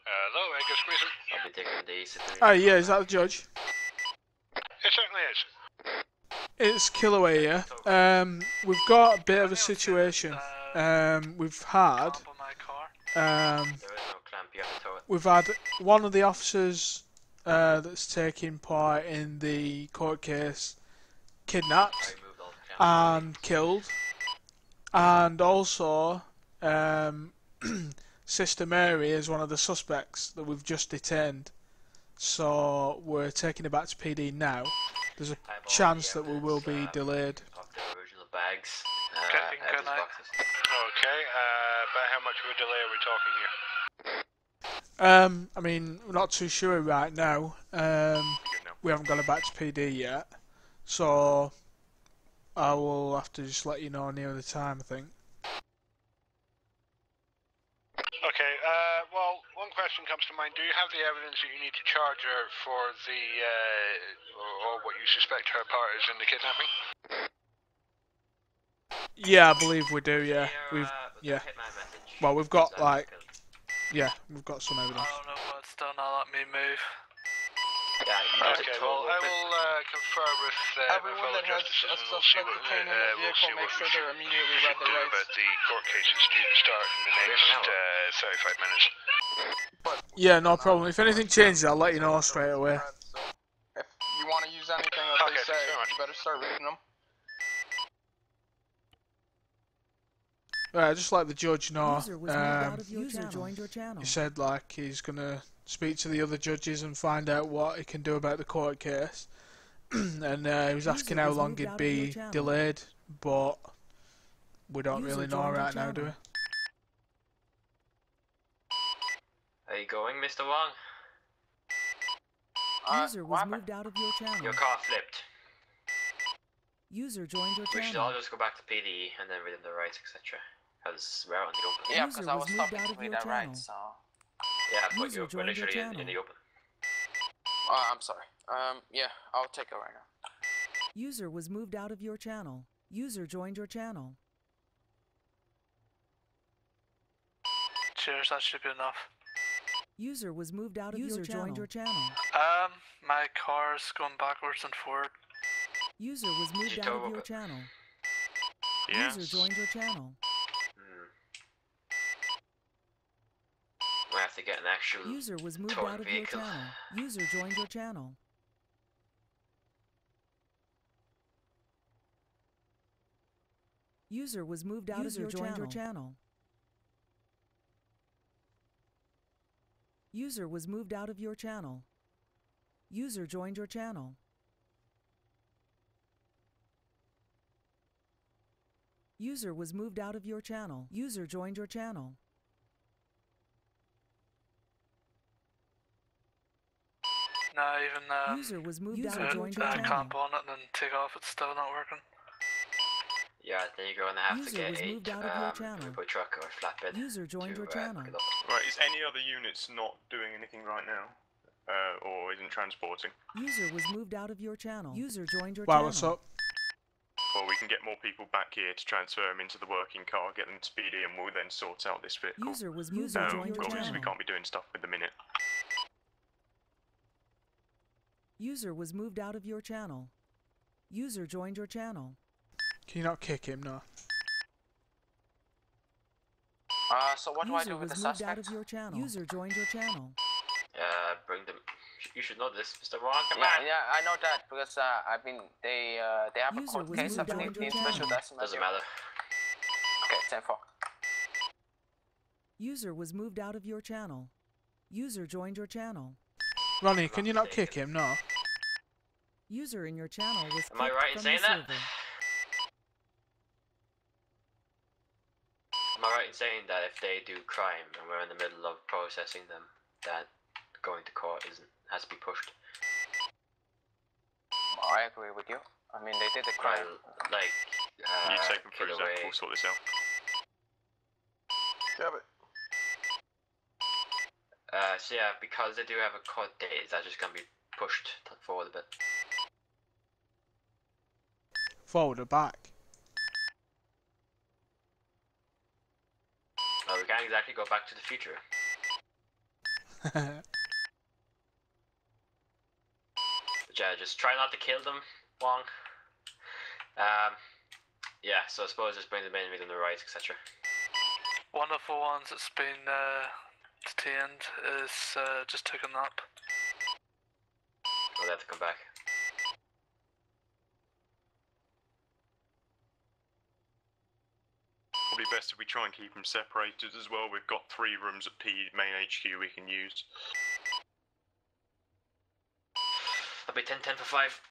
Hello, Edgar Squeezing. I'll be taking the civilian. Oh yeah, is that the judge? It certainly is. It's Killaway here. We've got a bit of a situation. We've had one of the officers that's taking part in the court case kidnapped and killed, and also Sister Mary is one of the suspects that we've just detained. So we're taking it back to PD now. There's a chance that we will be delayed. Of the original bags. Okay, good night. Okay, about how much of a delay are we talking here? I mean, we're not too sure right now. We haven't got it back to PD yet, so I will have to just let you know near the time, I think. Okay, well, one question comes to mind. Do you have the evidence that you need to charge her for the, or what you suspect her part is in the kidnapping? Yeah, I believe we do, yeah. Well, we've got, like, we've got some evidence. I don't know, but still not let me move. Okay, well, I will confer with my fellow justices and we'll see what we can immediately read the do rights. about the court cases due to start in the next 35 minutes. Yeah, no problem. If anything changes, I'll let you know straight away. If you want to use anything that they say, you better start reading them. Right, just let the judge know. User joined your channel. He said like he's gonna speak to the other judges and find out what he can do about the court case. And he was asking how long it'd be delayed, but we don't really know right now, do we? Are you going, Mr. Wong? User was moved out of your channel. Your car flipped. User joined your We should channel. all just go back to PD and then read the rights, etc. Because we're out in the open. Yeah, because I was stopping to read that right, so... Yeah, but we're literally in the open. I'm sorry. Yeah, I'll take it right now. User was moved out of your channel. User joined your channel. Cheers, that should be enough. User was moved out of your channel. User joined your channel. My car's going backwards and forward. User was moved out of your channel. Yes. User joined your channel. We have to get an actual User was moved towing out of vehicle. your channel. User joined your channel. User was moved out of your channel. User was moved out of your channel. User joined your channel. User was moved out of your channel. User joined your channel. No, even User was moved out to, of joined your channel. clamp on it and then take off, it's still not working. Yeah, then you're going to have User to get was moved out of your channel. a truck or flatbed. User joined your channel. Pick it up. Right, is any other units not doing anything right now? Or isn't transporting? User was moved out of your channel. User joined your Wow, channel. what's up? Well, we can get more people back here to transfer them into the working car, get them speedy, and we'll then sort out this vehicle. User was moved out of your obviously channel. we can't be doing stuff with the minute. User was moved out of your channel. User joined your channel. Can you not kick him? No. So what do I User do with the was moved out suspect? of your channel. User joined your channel. Bring them. You should know this, Mr. Ron. Come Yeah, on. yeah, I know that because I mean they have a User court was case. I moved out believe of your the special channel. decimal. Doesn't matter. Okay, 10-4. User was moved out of your channel. User joined your channel. Ronnie, can you not kick him? No. User in your channel was Am I kicked right in from saying the that? server. Am I right in saying that if they do crime and we're in the middle of processing them, that going to court has to be pushed? I agree with you. I mean, they did a crime. Like, You take them through, kill Zach, away. we'll sort this out. Yeah, but So yeah, because they do have a court date, is that just gonna be pushed forward a bit? Forward or back? Well, we can't exactly go back to the future. But yeah, just try not to kill them, Wong. Yeah, so I suppose just bring them in, read them the rights, etc. One of the ones that's been detained is just took a nap. We'll have to come back. Probably best if we try and keep them separated as well. We've got 3 rooms at main HQ we can use. I'll be 10 for 5.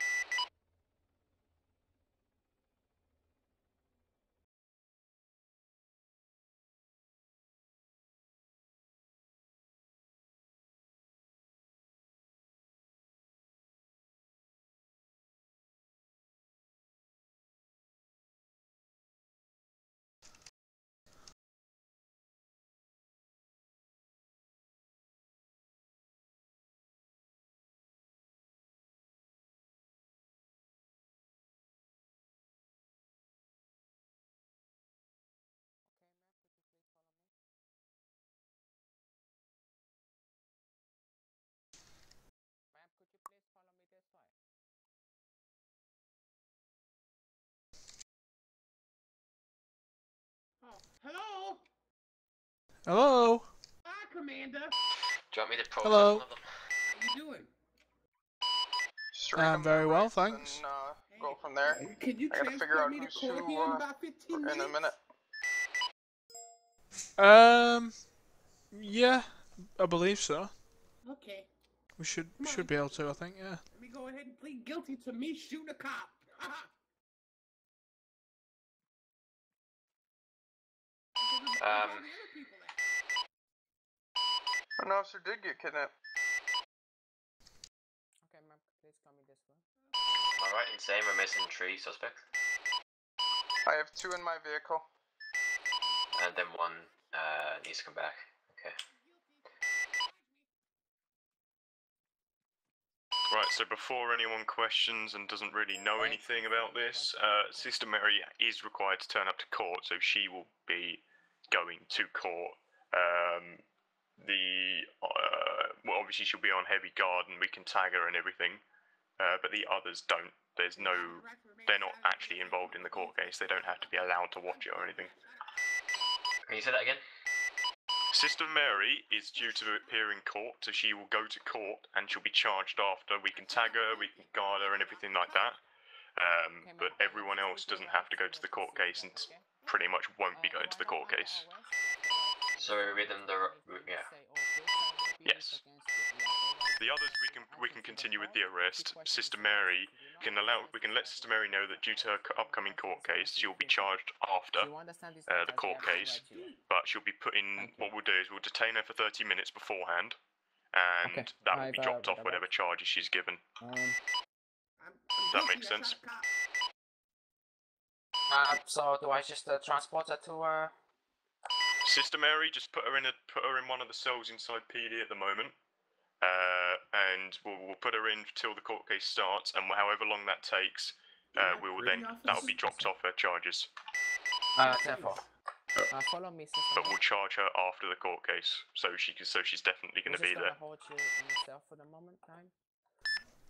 Hello? Hello? Hi, Commander. Do you want me to process Hello. one of them? How you doing? just read them Very the well, rights thanks. And, go from there. Can you I gotta figure transport out me to who's court who here in about 15 in minutes? a minute. Yeah, I believe so. Okay. We should be able to, I think, yeah. Let me go ahead and plead guilty to me shooting a cop. An officer did get kidnapped. Okay, ma'am, please come in this way. Am I right in saying we're missing 3 suspects? I have 2 in my vehicle. And then 1 needs to come back. Okay. Right, so before anyone questions and doesn't really know anything about this, Sister Mary is required to turn up to court, so she will be going to court. Well, obviously she'll be on heavy guard and we can tag her and everything. but the others don't. They're not actually involved in the court case. They don't have to be allowed to watch it or anything. Can you say that again? Sister Mary is due to appear in court, so she will go to court and she'll be charged after. We can tag her, we can guard her, and everything like that. But everyone else doesn't have to go to the court case and pretty much won't be going to the court case. So we're within the yeah. Yes. The others we can continue with the arrest. Sister Mary we can let Sister Mary know that due to her upcoming court case, she'll be charged after the court case. But she'll be put in. What we'll do is we'll detain her for 30 minutes beforehand, and that will be dropped off whatever charges she's given. Does that make sense? So do I just transport her to Sister Mary, just put her in one of the cells inside PD at the moment, and we'll put her in till the court case starts, and however long that takes, that'll be dropped off her charges. 10-4. Follow me, sister. But we'll charge her after the court case, so she's definitely going to be there. Hold you in the cell for the moment, time.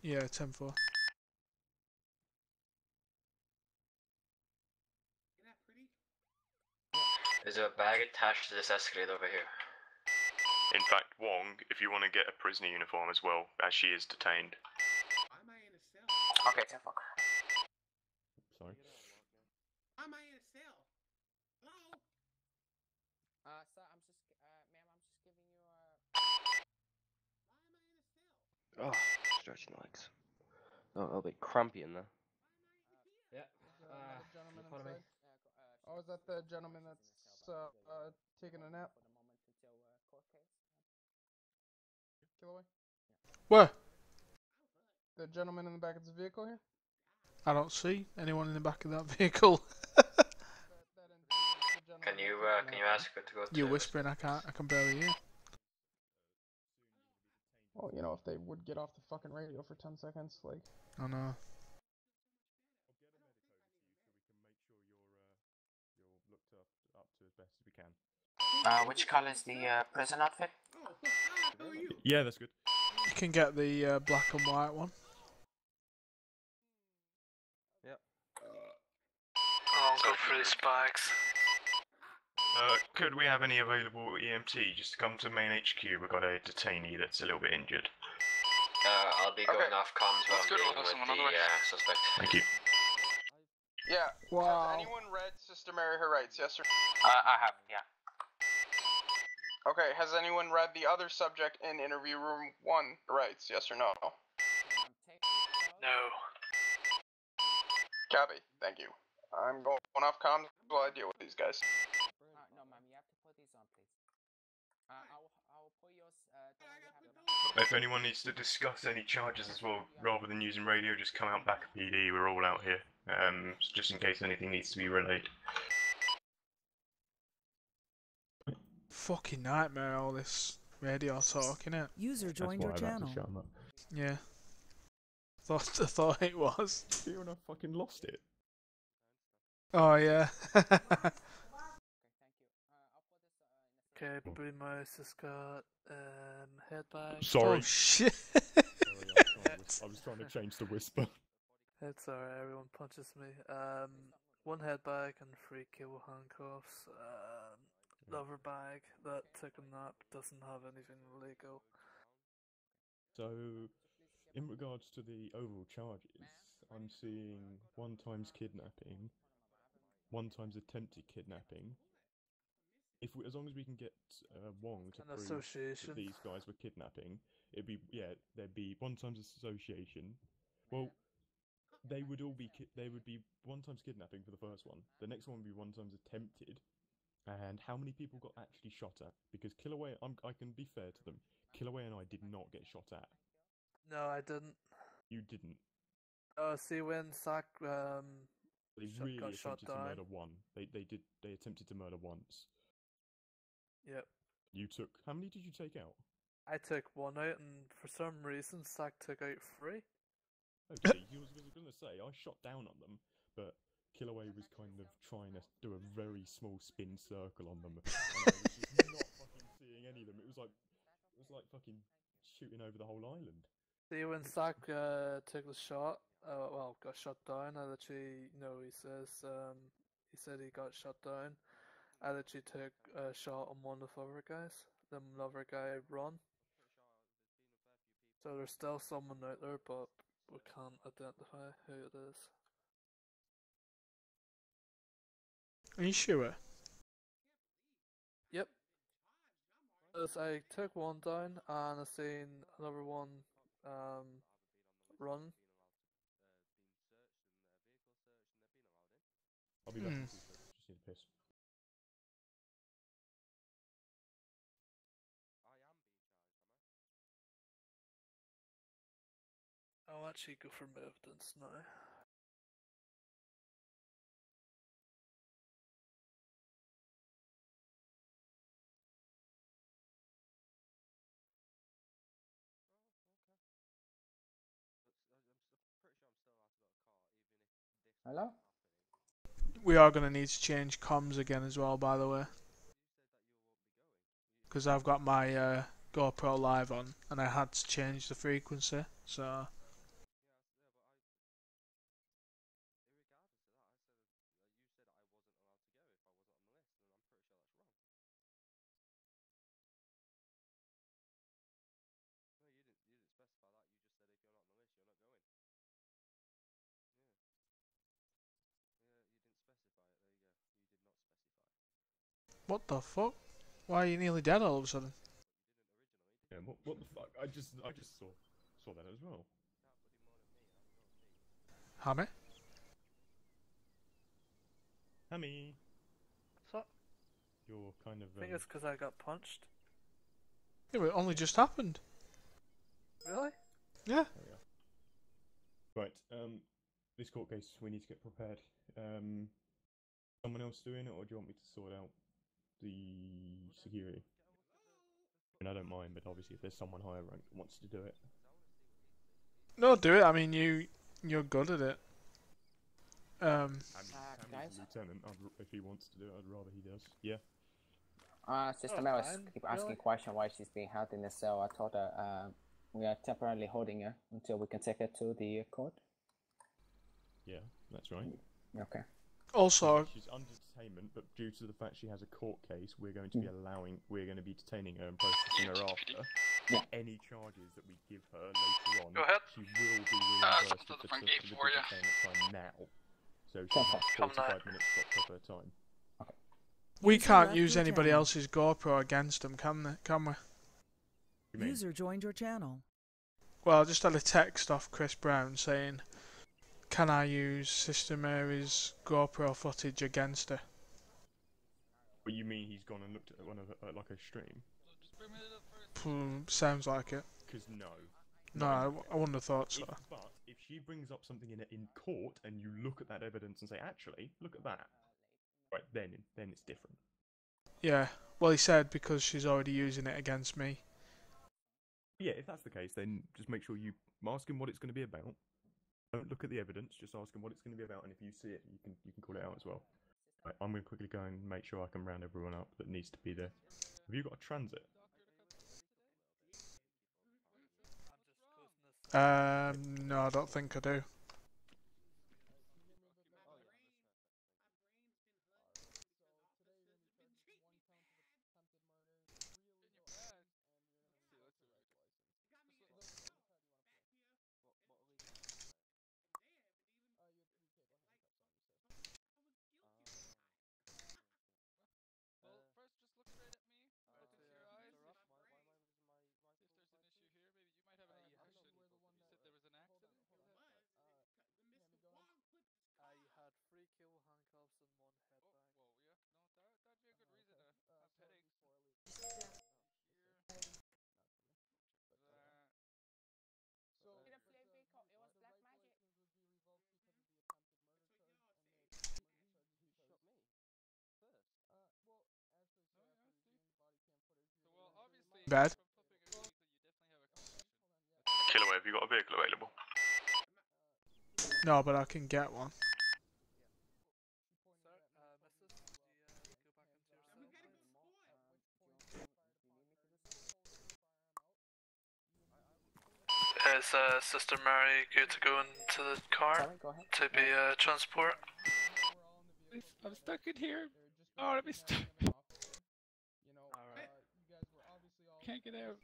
Yeah, 10-4. There's a bag attached to this escalator over here. In fact, Wong, if you want to get a prisoner uniform as well, as she is detained. Okay, 10-4. Sorry. Why am I in a cell? Hello? Sir, I'm just, ma'am, I'm just giving you a... Oh, stretching legs. Oh, a little bit crampy in there. Yeah. Gentleman follow me. Oh, is that the gentleman that's taking a nap? Killaway? Where? The gentleman in the back of the vehicle here? I don't see anyone in the back of that vehicle. Can you ask her to go to... You're whispering, I can barely hear. Well, you know, if they would get off the fucking radio for 10 seconds, like... I know. Which color is the prison outfit? Yeah, that's good. You can get the black and white one. Yep. I'll go for the spikes. Could we have any available EMT just to come to main HQ? We've got a detainee that's a little bit injured. I'll be going off comms while I'm dealing with the suspect. Thank you. Yeah. Wow. Has anyone read Sister Mary her rights? Yes or? I have, yeah. Okay. Has anyone read the other subject in interview room 1 rights? Yes or no? No. Copy. Thank you. I'm going off comms while I deal with these guys. No, ma'am, you have to put these on, please. I'll put yours. If anyone needs to discuss any charges as well, rather than using radio, just come out back at PD. We're all out here, just in case anything needs to be relayed. Fucking nightmare, all this radio talk, innit? User joined your channel. Yeah. I thought it was. You and I fucking lost it. Oh, yeah. Okay, Bremos has got head bag. Sorry. Oh, shit. I was trying to change the whisper. It's alright, everyone punches me. 1 head bag and 3 cable handcuffs. Lover bag that took a nap, doesn't have anything illegal. So, in regards to the overall charges, I'm seeing 1 times kidnapping, 1 times attempted kidnapping. As long as we can get Wong to prove that these guys were kidnapping, there'd be 1 times association. Well, they would be 1 times kidnapping for the first one. The next one would be 1 times attempted. And how many people got actually shot at? Because Killaway, I can be fair to them. Killaway and I did not get shot at. No, I didn't. You didn't. See when Zach They really attempted to murder 1. They attempted to murder once. Yep. You took... How many did you take out? I took 1 out, and for some reason, Zach took out 3. Okay, I was going to say, I shot down on them, but Killaway was kind of trying to do a very small spin circle on them, and I was just not fucking seeing any of them. It was like fucking shooting over the whole island. See, when Zach took the shot, well, got shot down, I literally, he said he got shot down. I literally took a shot on one of the other guys. The other guy run. So there's still someone out there, but we can't identify who it is. Are you sure? Yep. As I took one down and I seen another one run. I'll be back in 2 seconds. Just need a piss. I'll actually go for evidence now. Hello? We are going to need to change comms again as well, by the way. Because I've got my GoPro live on, and I had to change the frequency, so... What the fuck? Why are you nearly dead all of a sudden? Yeah, what the fuck? I just saw that as well. Hammy? Hammy! What's up? You're kind of... I think it's because I got punched. Yeah, but it only just happened. Really? Yeah. There we are. Right, this court case, we need to get prepared. Someone else doing it, or do you want me to sort out the security? And I don't mind, but obviously if there's someone higher ranked that wants to do it. No, do it. I mean, you're good at it. Sammy's a lieutenant. If he wants to do it, I'd rather he does. Yeah. Sister Mary keep asking question why she's being held in the cell. I told her we are temporarily holding her until we can take her to the court. Yeah, that's right. Okay. Also, she's under detainment, but due to the fact she has a court case, we're going to be detaining her and processing her after. Yeah. Any charges that we give her later on, Go ahead. she will be reimbursed to the for front the gate for you. detainment time now. So she has 45 minutes blocked of her time. we User can't left use your anybody channel. else's GoPro against them, can we? User joined your channel. Well, I just had a text off Chris Brown saying, can I use Sister Mary's GoPro footage against her? But you mean he's gone and looked at one of like a stream? Sounds like it. Because no. No, I wouldn't have thought so. But if she brings up something in court and you look at that evidence and say, actually, look at that, right, then it's different. Yeah, well he said because she's already using it against me. Yeah, if that's the case, then just make sure you ask him what it's going to be about. Don't look at the evidence, just ask him what it's going to be about, and if you see it, you can call it out as well. Right, I'm going to quickly go and make sure I can round everyone up that needs to be there. Have you got a transit? No, I don't think I do. Bad. Killaway, have you got a vehicle available? No, but I can get one. Is Sister Mary good to go into the car to be transport? I'm stuck in here. Oh, let me stuck. Can't get out.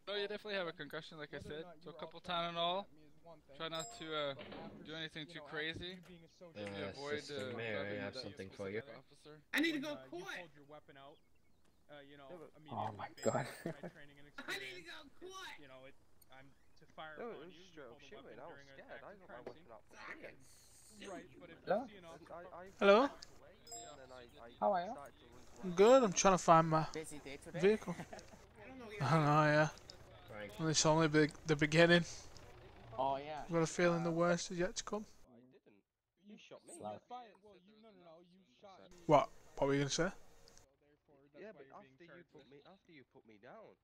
No, you definitely have a concussion, like I said. So a couple Tylenol. Try not to do anything too crazy. Maybe avoid Sister Mary, I have something for you. Officer. I need to go court. Oh my god. I need to go court. I'm to fire upon you. Stroke shooting. I was scared. I got my weapon out. Right, but if Hello? Hello? How are you? I'm good. I'm trying to find my Busy day today? vehicle. I don't know, yeah. Well, it's only the beginning. Oh yeah. I've got a feeling the worst is yet to come. You shot me. What? What were you gonna say? Yeah, but after you put me down.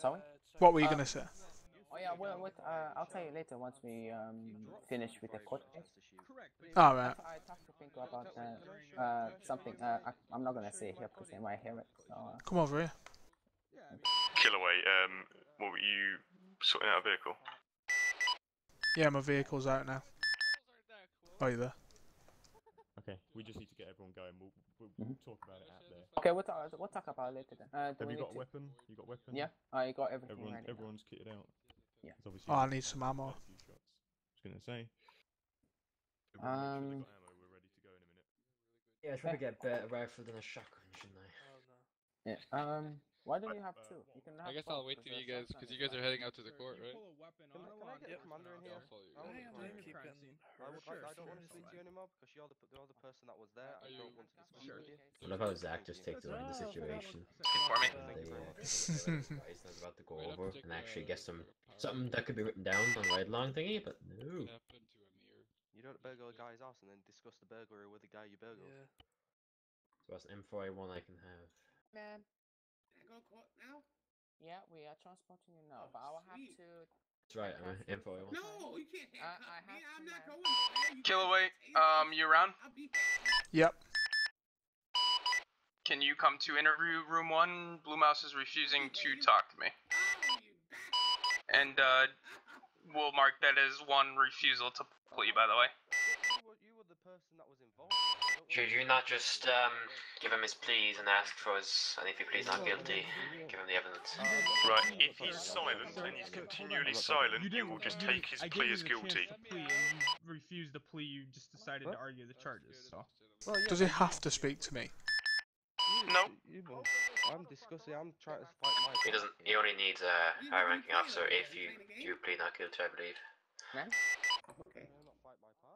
Sorry? What were you gonna say? Oh yeah, well, I'll tell you later once we finish with the court case. All right. I have to think about something. I'm not gonna say it here because they might hear it. So, Come over here. Killaway, what were you sorting out a vehicle? Yeah, my vehicle's out now. Are you there? Okay, we just need to get everyone going. We'll talk about it out there. okay, we'll talk about it later then. Have you got a weapon? You got a weapon? Yeah, I got everything ready. Everyone's kitted out. Yeah. Oh, I need some ammo. I was gonna say. We're ready to go in a minute. Yeah, try to get a better rifle than a shotgun, shouldn't I? Yeah. Why don't you have two? You can have I guess I'll wait till you guys, because you guys are heading out to the court, right? Can I get a commander in here? I don't want to speak to you anymore because you're the person that was there. I don't want to discuss with you. I love how Zach just takes away the situation. Inform me. They about to go over and actually get something that could be written down on the ride-along thingy, but no. You don't burgle a guy's house and then discuss the burglary with the guy you burgled. Yeah. So that's an M4A1 I can have. Man. Can I go court now? Yeah, we are transporting you now, but I will have to. That's right, I'm an M4A1. No, you can't handcuff me. I'm not going there. Killaway, you around? Yep. Can you come to interview room 1? Blue Mouse is refusing to talk to me. And we'll mark that as one refusal to plea, by the way. You were the person that was involved. Should you not just give him his pleas and ask for his, and if he pleads not guilty, give him the evidence? Right, if he's silent and he's continually silent, you will just take his plea as guilty. You refused the plea, you just decided to argue the charges, so. Does he have to speak to me? No. I'm discussing, I'm trying to fight my... He doesn't, he only needs a high-ranking officer if you plead not guilty, I believe. Okay.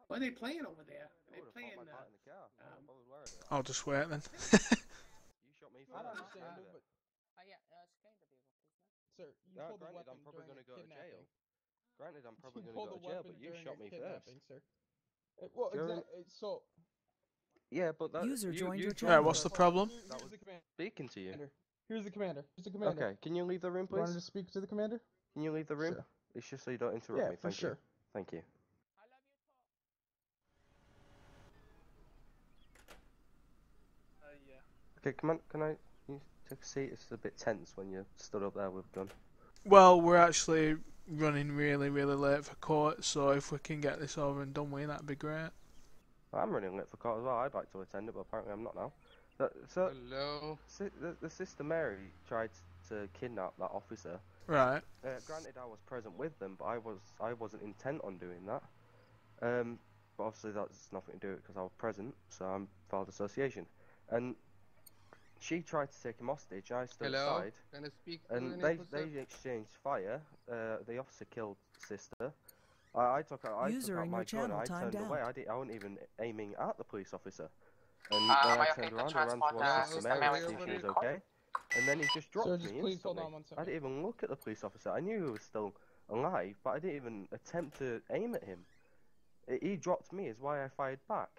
What are they playing over there? They're playing. I'll just wait then. You shot me I don't first. understand, but. Yeah, scan the vehicle, please, Sir, you pulled a weapon I'm probably during going to go to kidnapping. jail. Granted, I'm probably You going to pulled go a to jail, weapon but you during shot a me kidnapping, first. sir. Well, so. Yeah, but that... User joined your Right, what's the problem? Here's the commander. Speaking to you. Here's the commander. Here's the commander. Okay, can you leave the room, You wanted please? to speak to the commander? Can you leave the room? Sure. It's just so you don't interrupt me. For Thank sure. you. Thank you. Yeah. Okay, come on. Can you take a seat? It's a bit tense when you're stood up there with a gun. Well, we're actually running really late for court, so if we can get this over and done with, that'd be great. I'm running late for court as well. I'd like to attend it, but apparently I'm not now. So, hello. The Sister Mary tried to kidnap that officer. Right. Granted, I was present with them, but I wasn't intent on doing that. But obviously that's nothing to do with it because I was present, so I'm filed association. And she tried to take him hostage. I stood aside. Can I speak And they exchanged fire. The officer killed Sister. I took out my gun. I turned away. I wasn't even aiming at the police officer. And then I turned around and ran towards Sister Mary to see if she was okay. And then he just dropped me instantly. I didn't even look at the police officer. I knew he was still alive, but I didn't even attempt to aim at him. He dropped me is why I fired back.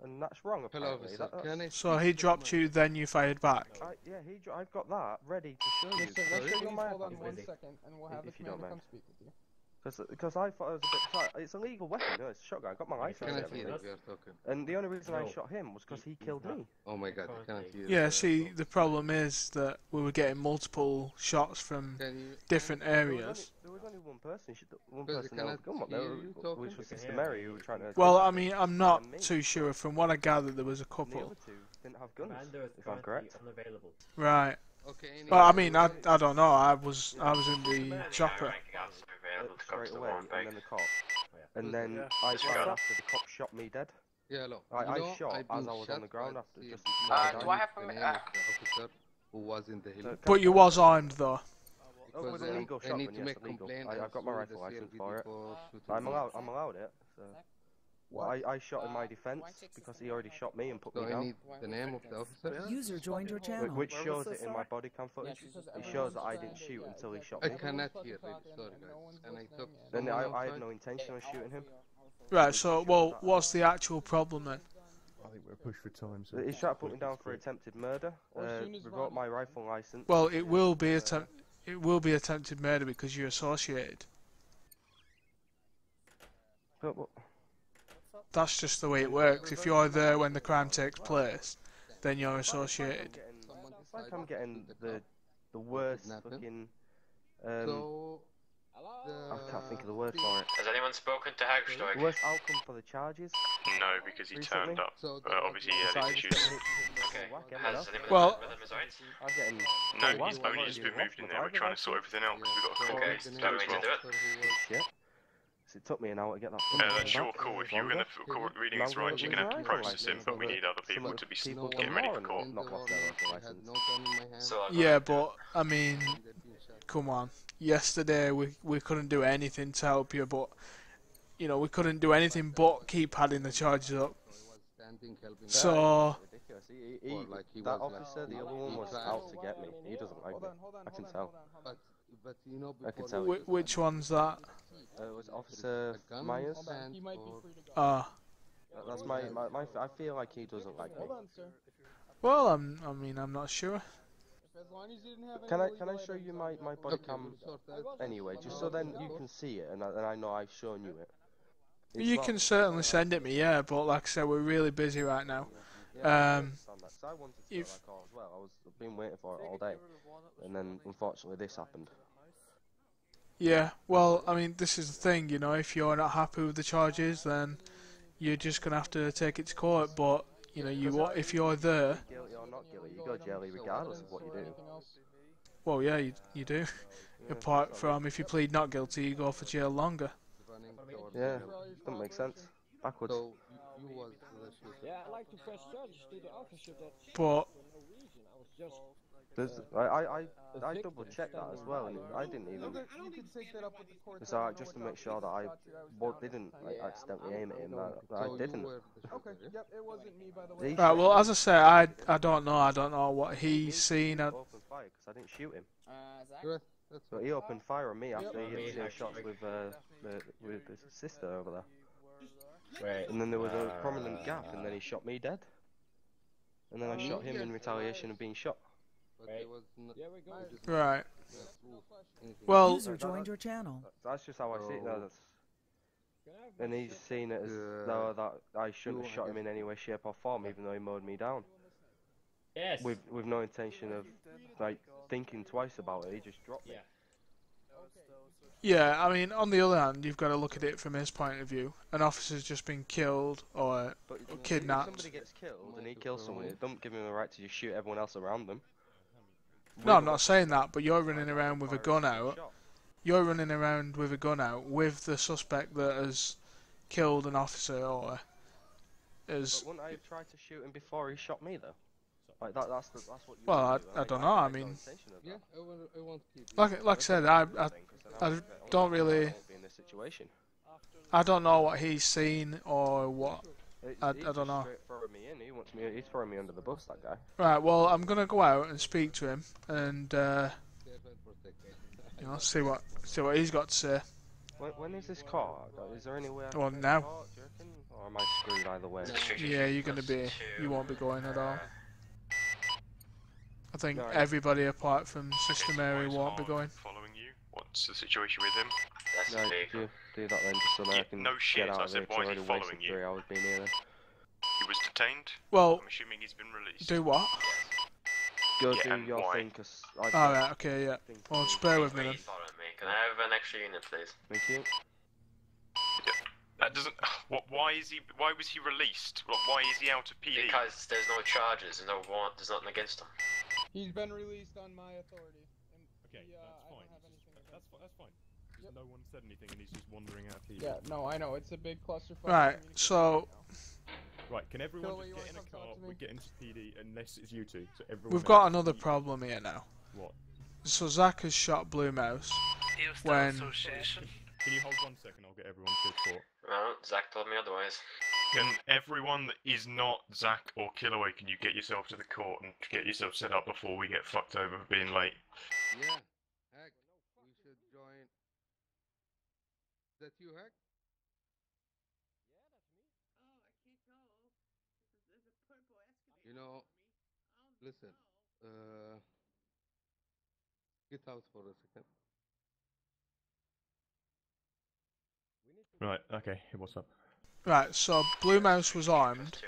And that's wrong, apparently. So he dropped you, then you fired back? Yeah, I've got that ready to show you. Listen, let's hold on 1 second, and we'll have the commander come speak with you. Because I thought it was a bit tight. It's a legal weapon, no, it's a shotgun. I got my license and everything. And the only reason I shot him was because he killed me. Oh my god, I can't hear. Yeah, see, the problem is that we were getting multiple shots from different areas. There was only one person that had a gun, which was Sister Mary, who was trying to... Well, I mean, I'm not too sure. From what I gathered, there was a couple. The other two didn't have guns, if I'm correct. Right. Well, I mean, I don't know. I was in the chopper. Straight away, and then the cop. And then I fired after the cop shot me dead. Yeah, hello. I shot as I was on the ground after just... do I have officer who was in the hill? But you was armed, though. Oh, it was a legal shotgun, yes, illegal. I've got my rifle license for it. I'm allowed it, so... Well, I shot in my defense because he already shot me and put me down. I need the name of the officer. User joined your channel. Which shows it in my body cam footage. It shows that I didn't shoot until he shot me. I cannot hear, really, sorry guys. Can I talk to Then someone I had outside? no intention of shooting him. Right. So, well, what's the actual problem then? I think we're pushed for time. So He's trying to put me down for attempted murder. Revoked my rifle license. Well, it will be attempted murder because you're associated. That's just the way it works. If you're there when the crime takes place, then you're associated. It's like I'm getting the worst fucking... I can't think of the word for it. Has anyone spoken to Hagstog? Worst outcome for the charges? No, because he turned up. Obviously, he had his issues. Okay. Has anyone Well, with him besides? I'm getting... No, he's only just been moved in there. We're trying to sort everything out because we've got a court case to do as well. Shit. It took me an hour to get that. That's your call. If you're going to reading his rights, you're going to have to process him, but we need other people to be getting ready for court. Yeah, but I mean, come on. Yesterday we couldn't do anything to help you, but you know we couldn't do anything but keep adding the charges up. So that officer, the other one, was out to get me. He doesn't like me. I can tell. I can tell. Which one's that? It was Officer Myers. That's my. I feel like he doesn't like me. Well, I mean, I'm not sure. Can I show you my body cam anyway, just so then you can see it and I know I've shown you it. You can certainly send it me, yeah, but like I said, we're really busy right now. If I've been waiting for it all day, and then unfortunately this happened. Yeah, well, I mean, this is the thing, you know, if you're not happy with the charges, then you're just gonna have to take it to court. But you know, if you're there, guilty or not guilty, you go to jail regardless of what you do. well, yeah, you do. Apart from if you plead not guilty, you go for jail longer. Yeah, doesn't make sense. Backwards. Yeah, I like to press charges to the officer that. But I double checked that as well, and I didn't even. So just to make sure that I didn't accidentally aim at him, that I didn't. Okay, yep, it wasn't me by the way. Right, well, as I say, I don't know what he's seen. Opened fire because I didn't shoot him. So he opened fire on me after he hit the shots with his sister over there. Right. And then there was a prominent gap, and then he shot me dead. And then I shot him in retaliation of being shot. Right. Well, user joined your channel. That's just how I see it now. And he's seen it as though that I shouldn't have shot him in any way, shape, or form, even though he mowed me down. Yes. With no intention of like thinking twice about it, he just dropped me. yeah, I mean, on the other hand, you've got to look at it from his point of view. An officer's just been killed or kidnapped. If somebody gets killed and he kills someone, it don't give him the right to just shoot everyone else around them. No, I'm not saying that, but you're running around with a gun out. You're running around with a gun out with the suspect that has killed an officer or has... But wouldn't I have tried to shoot him before he shot me, though? Like that's what you Well, do. I don't know, I mean... Yeah, I want to keep Like I said, I don't really... I don't know what he's seen or what... I don't know. He's throwing me under the bus, that guy. Right, well, I'm gonna go out and speak to him and you know, see what he's got to say. When is this car? Is there any way I can Well, take now. the car, do you reckon? Or am I screwed either way? Yeah, you won't be going at all. I think everybody apart from Sister Mary won't be going. Following you. What's the situation with him? That's No, his vehicle. do that then, just so that I can no shit, get out I of said, here, 'cause why is I he already following wasted you? 3 hours being here then. He was detained. Well, I'm assuming he's been released. do what? Go Yeah, do and your why? thing, because I Alright, okay, yeah. Well, just bear with me then. He's following me. Can I have an extra unit, please? Thank you. That doesn't. Why is he? Why was he released? Why is he out of PD? Because there's no charges, there's no warrant, there's nothing against him. He's been released on my authority. And Okay, that's fine. That's fine. Just no one said anything, and he's just wandering out of PD. Yeah, no, I know it's a big clusterfuck. Right, so Right, can everyone Phil, just you get in wanna a come car? talk to me? We get into PD unless it's you two. So everyone. we've got else- another problem here now. What? So Zach has shot Blue Mouse when Can you hold 1 second? I'll get everyone to court. Well, Zach told me otherwise. Can everyone that is not Zach or Killaway, can you get yourself to the court and get yourself set up before we get fucked over for being late? Yeah, Heck, we should join. Is that you, Heck? You know, listen, get out for a second. Right. Okay. What's up? right, so Blue Mouse was armed,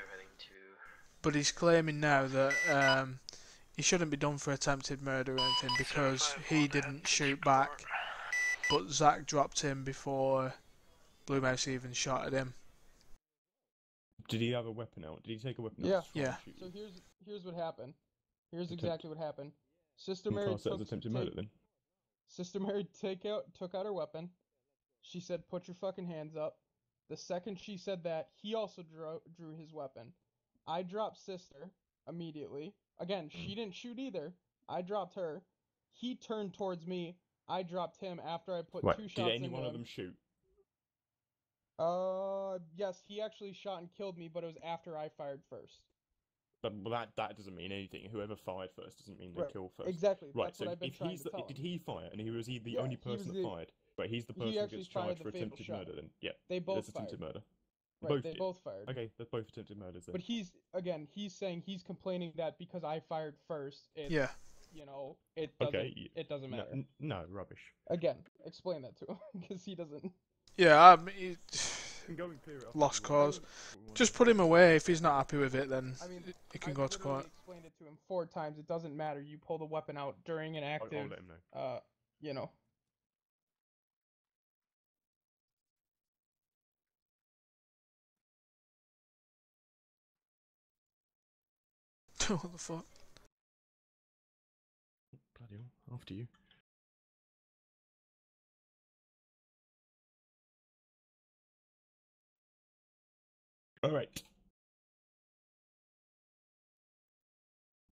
but he's claiming now that he shouldn't be done for attempted murder or anything because he didn't shoot back, but Zach dropped him before Blue Mouse even shot at him. Did he have a weapon out? Did he take a weapon Yeah. out? to try and shoot So you? here's what happened. Here's Attempt- exactly what happened. Sister Can you Mary class that as attempted murder then? Sister Mary took out her weapon. She said, "Put your fucking hands up." The second she said that, he also drew his weapon. I dropped Sister immediately. Again, she didn't shoot either. I dropped her. He turned towards me. I dropped him after I put Right. 2 shots Did any in one him. of them shoot? Yes, he actually shot and killed me, but it was after I fired first. But well, that doesn't mean anything. Whoever fired first doesn't mean they Right, kill first. exactly, Right. that's So what I've been if trying he's to tell did him. he fire and he was he the Yeah, only he was person the- that fired? Right. He's the he person who actually gets fired charged the for fatal attempted shot. murder. Then yeah. They both That's attempted fired. murder. Right, Both they did. both fired. Okay, they're both attempted murders then. But he's saying he's complaining that because I fired first, it's, Yeah. you know, it doesn't matter. No, rubbish. Again, explain that to him because he doesn't. Yeah, You can go and clear it up lost if you want. cause. Just put him away. If he's not happy with it, then I mean, he can I've go to literally court. explained it to him 4 times. It doesn't matter. You pull the weapon out during an active. I'll let him know. You know. What the fuck? Bloody hell, after you. Alright.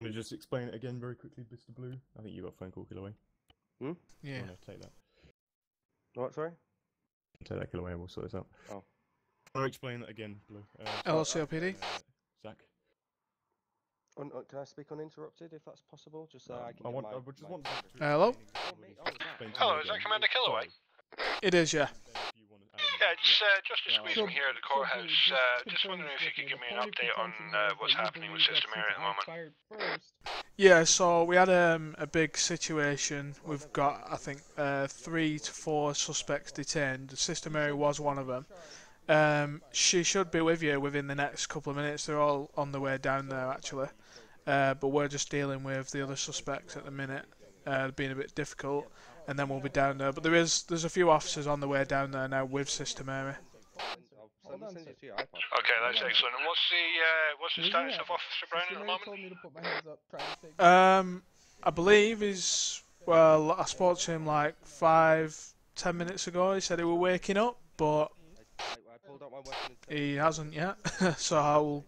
I'm gonna just explain it again very quickly, Mr. Blue. I think you got a phone call, Killaway. Hmm? Yeah. I'm gonna take that. What, sorry? Take that Killaway and we'll sort this out. Oh. I'll explain that again, Blue. CLPD? Zach? Can I speak uninterrupted, if that's possible? Just so I can I get want- my... I would just want my- Zach to Hello? explain to me Hello, is again. that Commander Killaway? It is, yeah. Yeah, it's Justice Squeezing here at the courthouse. Just wondering if you could give me an update on what's happening with Sister Mary at the moment. Yeah, so we had a big situation. We've got, I think, 3 to 4 suspects detained. Sister Mary was one of them. She should be with you within the next couple of minutes. They're all on the way down there, actually. But we're just dealing with the other suspects at the minute, being a bit difficult. And then we'll be down there. But there's a few officers on the way down there now with Sister Mary. Okay, that's excellent. And what's the status of Officer Brown at the moment? I believe well, I spoke to him like 5-10 minutes ago. He said he was waking up, but he hasn't yet. So I'll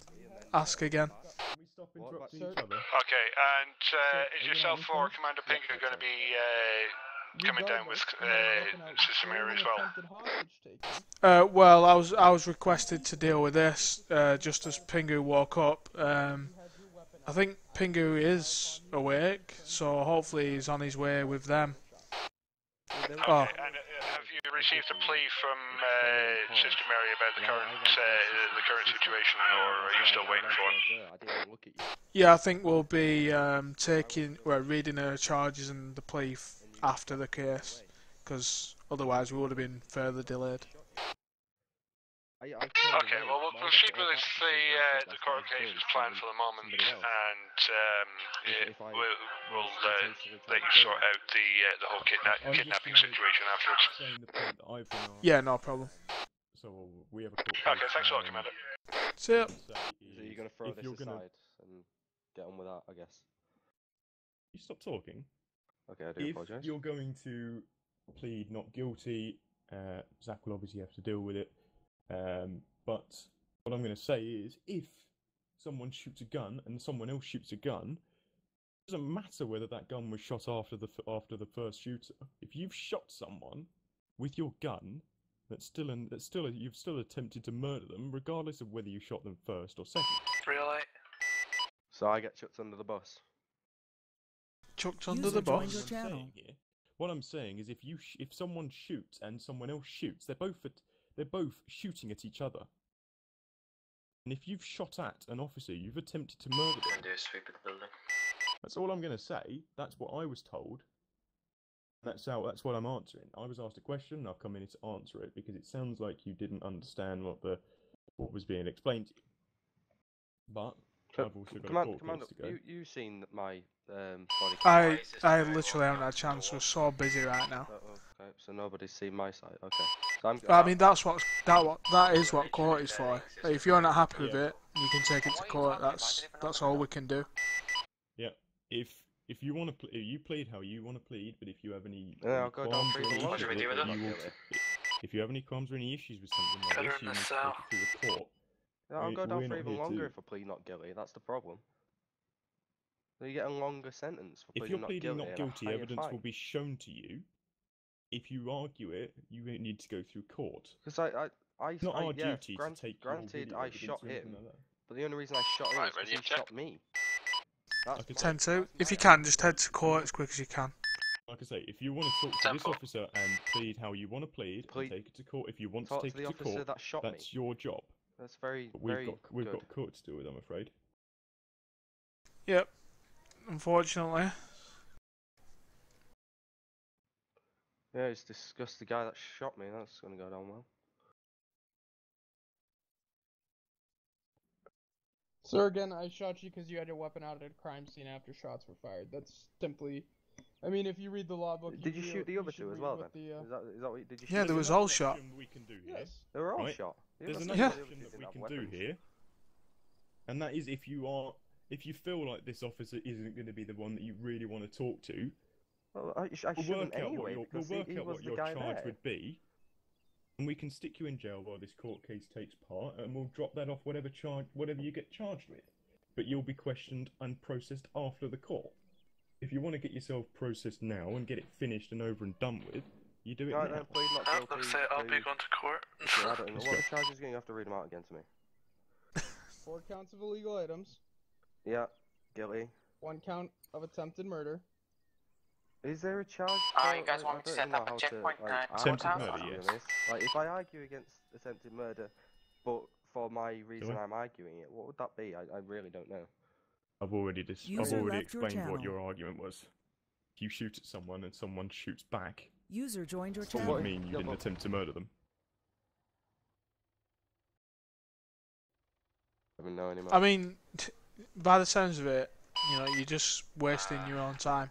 ask again. Okay, and is yourself or Commander Pinker going to be coming down with Sister Mary as well? Well, I was requested to deal with this just as Pingu woke up. I think Pingu is awake, so hopefully he's on his way with them. Okay, and have you received a plea from Sister Mary about the current situation, or are you still waiting for it? Yeah, I think we'll be reading her charges and the plea after the case, because Otherwise, we would have been further delayed. Okay, well, we'll see with the court case is planned for the moment, and we'll let you sort out the whole kidnapping situation afterwards. Saying the point that I've been asked. Yeah, no problem. So we have a court case. Okay, thanks a lot, Commander. See ya. So you're gonna throw this aside and get on with that, I guess. You stop talking. Okay, I do apologise. If you're going to plead not guilty, Zach will obviously have to deal with it. But what I'm going to say is, if someone shoots a gun and someone else shoots a gun, it doesn't matter whether that gun was shot after the first shooter. If you've shot someone with your gun, you've still attempted to murder them, regardless of whether you shot them first or second. Really? So I get chucked under the bus. Chucked under the bus? What I'm saying is, if someone shoots and someone else shoots, they're both shooting at each other. And if you've shot at an officer, you've attempted to murder them. Do a sweep of the building. That's all I'm going to say. That's what I was told. That's what I'm answering. I was asked a question, and I've come in here to answer it because it sounds like you didn't understand what was being explained to you. But I've also got a court Commander, case to go. you seen my body? I literally haven't had a chance. We're so busy right now. Okay, so nobody's seen my side. Okay. So I mean, that is what court is for. If you're not happy with it, you can take it to court. That's all we can do. Yeah. If you want to, you plead how you want to plead. But if you have any I'll go down qualms or any freely. issues, if you have any qualms or any issues with something like this, you need to take it to the court. Yeah, I'll go down We're for not even here longer to- if I plead not guilty. That's the problem. So you get a longer sentence for If pleading you're not pleading guilty. not guilty, and a higher evidence fine. will be shown to you. If you argue it, you need to go through court. Because It's not our yeah, duty to take your granted, video I evidence shot or anything him, like that. but the only reason I shot him is because he shot me. That's 10-2. If you can, just head to court as quick as you can. Like I say, if you want to talk to this officer and plead how you want to plead, and take it to court. If you want to talk take to the it to officer court, that shot me. that's your job. That's very, But very we've good. got court to deal with, I'm afraid. Yep. Unfortunately. Yeah, it's discussed the guy that shot me. That's gonna go down well. Sir, again, I shot you because you had your weapon out at a crime scene after shots were fired. That's simply... I mean, if you read the law book... Did you shoot the other two as well, then? Is that what did you shoot? Yeah, they was all shot. We can do here. Yes. They were all Right? shot. There's that's another not option the that we others can didn't do have here, and that is if you feel like this officer isn't going to be the one that you really want to talk to. Well, I we'll work shouldn't out anyway, what because we'll he work out was what the your guy charge there. would be, and we can stick you in jail while this court case takes part, and we'll drop that off whatever you get charged with. But you'll be questioned and processed after the court. If you want to get yourself processed now and get it finished and over and done with, you do it Right, now. then, plead not guilty. Looks like I'll be going to court. Okay, I don't know. What are the charges again? You have to read them out again to me. 4 counts of illegal items. Yeah, guilty. 1 count of attempted murder. Is there a charge? You guys want me to set up a checkpoint? Attempted murder, yes. Like, if I argue against attempted murder, but for my reason I'm arguing it, what would that be? I really don't know. I've already User left your explained what channel. your argument was. If you shoot at someone and someone shoots back, User joined your it channel. would mean you didn't attempt to murder them. I don't know anymore. I mean, by the sounds of it, you know, you're just wasting your own time.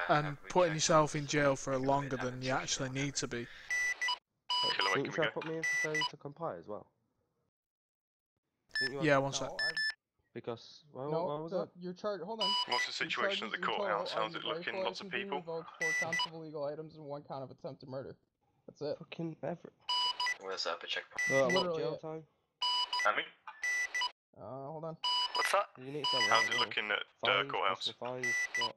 And putting yourself in jail for longer than you actually need to be. Didn't you try to put me in for failure to comply as well? Yeah, one sec. Because, well, No, what was that? your charge. Hold on. What's the Your situation at the charges in courthouse? total How's are it looking? rifle Lots of license being people? revoked, 4 counts of illegal items, and 1 count of attempted murder. That's it. Fucking ever. Where's up a checkpoint? Literally jail it. time? Hammy? Hold on. What's that? You need to tell me How's that it as well. looking at Fines, courthouse? personal fines, what?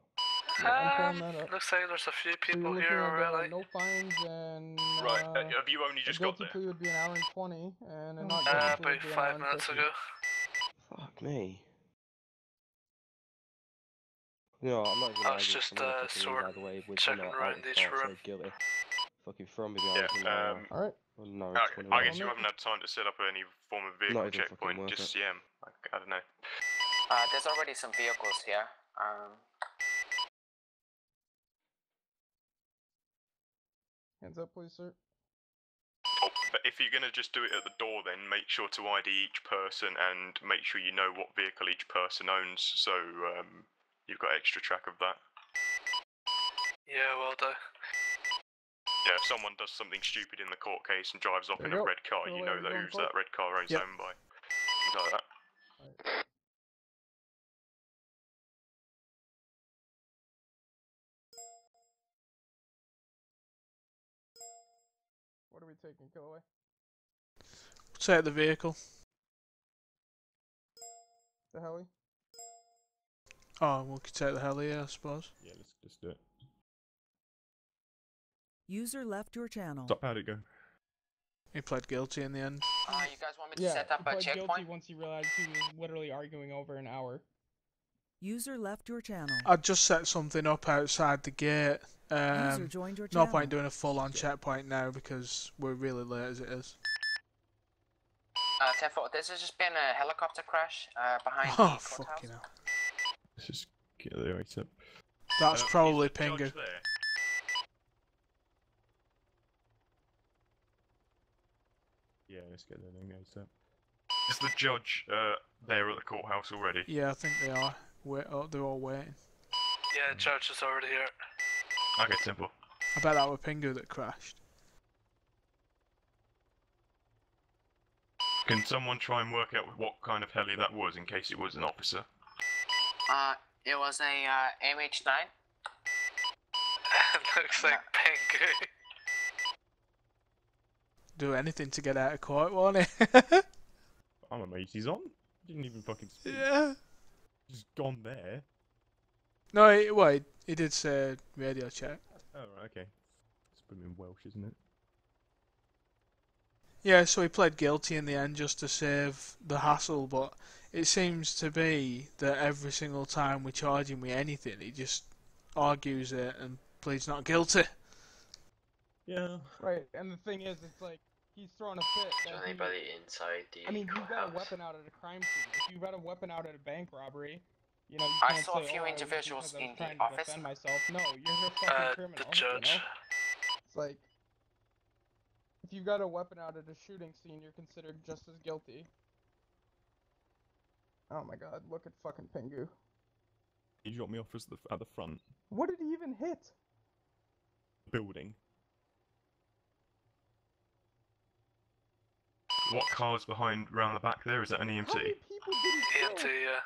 I'm pulling that up. Looks like there's a few So people you're looking here at already. no fines and Right, have you only just a got guilty there? plea would be an hour and 20, and a not guilty plea About would be an 5 hour and minutes 50. ago. Fuck me. No, I'm not even I was arguing. just I'm gonna fucking leave either way with checking or around out of each court, room. so guilty. Fucking throw me Yeah, behind Alright. no, okay, I guess you haven't had time to set up any form of vehicle Not even fucking checkpoint, worth just it. CM. I don't know. There's already some vehicles here. Hands up, please, sir. Oh, but if you're going to just do it at the door, then make sure to ID each person and make sure you know what vehicle each person owns, so you've got extra track of that. Yeah, well done. Yeah, if someone does something stupid in the court case and drives off in a red car, you know that who's that red car is owned by. Things like that. What are we taking, Killaway? Take the vehicle. The heli? Oh, we could take the heli, yeah, I suppose. Yeah, let's just do it. User left your channel. Stop, how'd it go? He pled guilty in the end. You guys want me to set up he a pled checkpoint? guilty once he realized he was literally arguing over an hour. User left your channel. I'd just set something up outside the gate. User joined your No channel. point doing a full-on checkpoint now because we're really late as it is. 10-4, there's just been a helicopter crash behind Oh, the courthouse. fucking hell. Let's just get the right up. That's probably is the judge Pingu. there? Yeah, let's get the name up. Is the judge there at the courthouse already? Yeah, I think they are. They're all waiting. Yeah, judge is already here. Okay, simple. I bet that was Pingu that crashed. Can someone try and work out what kind of heli that was in case it was an officer? It was a MH9. Looks like Pingu. Do anything to get out of court, won't he? I'm amazed he's on. Didn't even fucking speak. Yeah. Just gone there. No, he did say radio check. Oh, right, okay. It's been in Welsh, isn't it? Yeah, so he pled guilty in the end just to save the hassle, but it seems to be that every single time we charge him with anything, he just argues it and pleads not guilty. Yeah. Right, and the thing is, it's like, he's throwing a fit. Is there anybody inside the I mean, you've got a courthouse? weapon out at a crime scene. If you've got a weapon out at a bank robbery, you know, you I can't saw a say, few oh, I was individuals because I was in trying the to office. defend myself. No, you're a fucking criminal. The judge. You know? It's like, if you've got a weapon out at a shooting scene, you're considered just as guilty. Oh my god, look at fucking Pingu. He dropped me off at the front. What did he even hit? Building. What car's behind round the back there? Is that an EMT? How many people did he EMT, kill? yeah.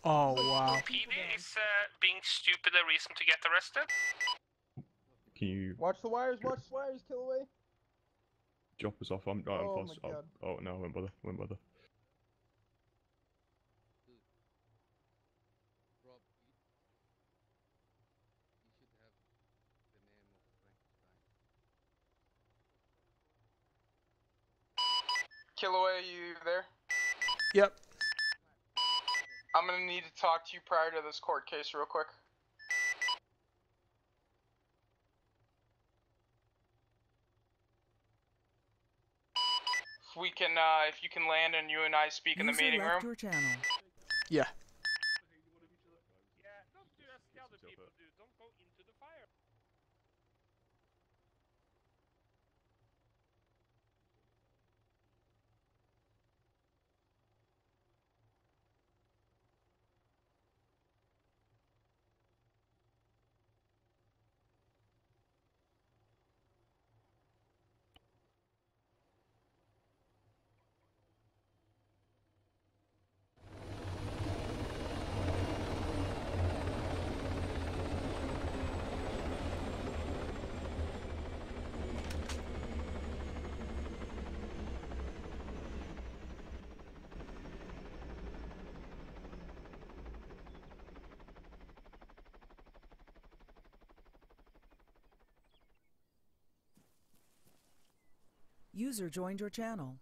Oh, wow. PD is being stupid a reason to get arrested? Can you Watch the wires, kill away. drop us off? I'm Oh fast. my god. Oh no, I won't bother. Won't bother. Killaway, you there? Yep. I'm gonna need to talk to you prior to this court case real quick. If we can, if you can land and you and I speak in the meeting room. Your channel. Yeah. Yeah, don't do as the other people do. Don't go into the fire. User joined your channel.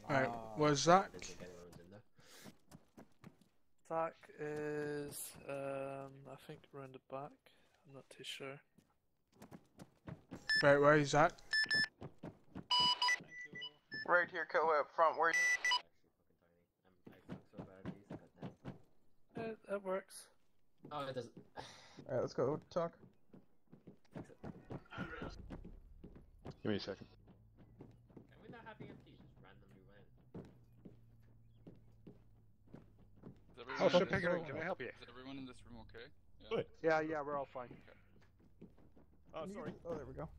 Right, where's Zach? Zach is, I think around the back. I'm not too sure. Right, where is Zach? Right here, Killer, up front. Where? It works. Oh, it doesn't. Alright, let's go talk. Give me a second. Can we not have EMPs just randomly land? Oh, Sir Pickering, can I help you? Is everyone in this room okay? Good. Yeah, we're all fine. Oh, sorry. Oh, there we go.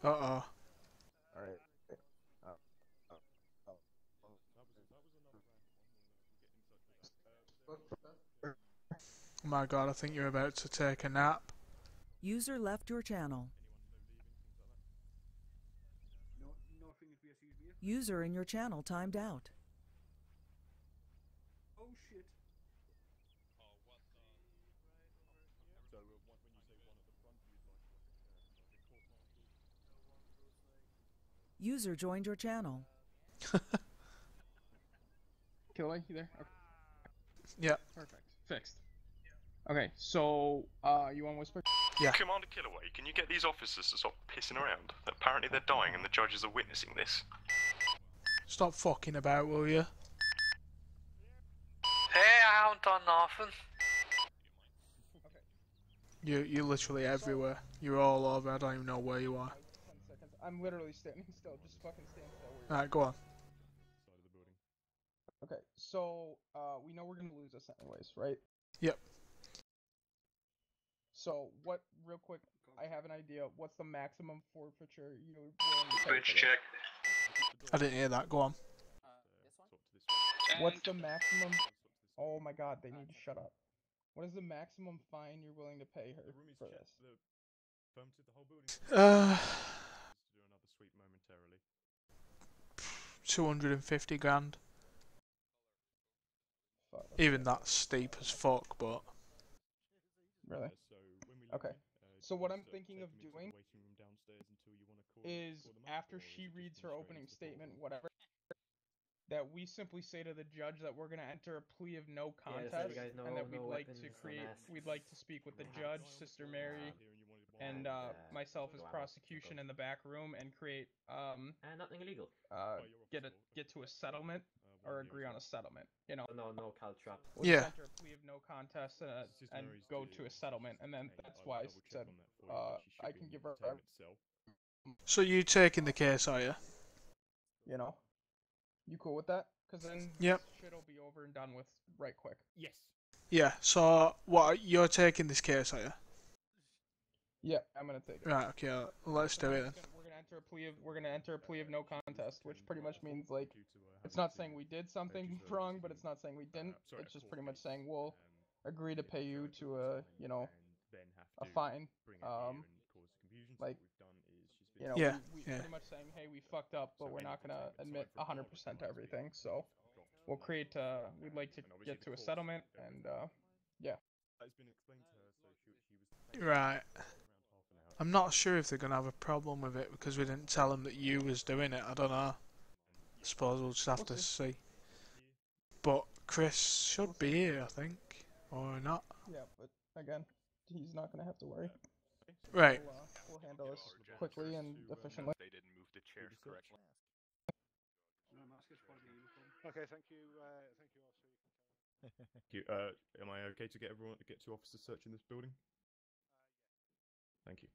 Uh-oh. Alright. Oh my god, I think you're about to take a nap. User left your channel. User in your channel timed out. Oh shit. User joined your channel. Killaway, you there? Okay. Yeah. Perfect. Fixed. Okay, so, you want Whisper? Yeah. Commander Killaway, can you get these officers to stop pissing around? Apparently they're dying and the judges are witnessing this. Stop fucking about, will you? Hey, I haven't done nothing. You're literally everywhere. You're all over. I don't even know where you are. 10 seconds. I'm literally standing still. Just fucking stand still. Alright, go on. Okay, so, we know we're gonna lose this anyways, right? Yep. So, real quick, I have an idea. What's the maximum forfeiture you're willing to pay Bridge for this? check. I didn't hear that. Go on. What's the maximum? Oh my god, they need to shut up. What is the maximum fine you're willing to pay her for this? 250 grand. Fuck. Even that's steep as fuck, but... Really? Okay. So what I'm thinking of doing is, after she reads her opening statement, whatever, that we simply say to the judge that we're gonna enter a plea of no contest, and that we'd like to speak with the judge, Sister Mary, and myself as prosecution in the back room, and create nothing illegal. Get to a settlement or agree on a settlement. You know. No caltrop. We'll just enter a plea of no contest and go to a settlement, and then that's why I said I can give her. So you taking the case, are you? You know. You cool with that? Because then Yep. this shit'll be over and done with right quick. Yes. Yeah, so what, you're taking this case, are you? Yeah, I'm gonna take it. Right, okay, let's do it then. We're gonna enter a plea of no contest, which pretty much means, like, it's not saying we did something wrong, but it's not saying we didn't. It's just pretty much saying we'll agree to pay you to a fine. Like, Yeah, we yeah. pretty much saying, hey, we fucked up, but we're not gonna admit 100% to everything. So we'll create. We'd like to get to a settlement, and yeah. Right. I'm not sure if they're going to have a problem with it because we didn't tell them that you was doing it. I don't know. I suppose we'll just have to see. But Chris should be here, I think. Or not. Yeah, but again, he's not going to have to worry. Right. We'll handle this quickly and efficiently. They didn't move the chairs correctly. Okay, thank you. Thank you. Am I okay to get two officers searching this building? Thank you.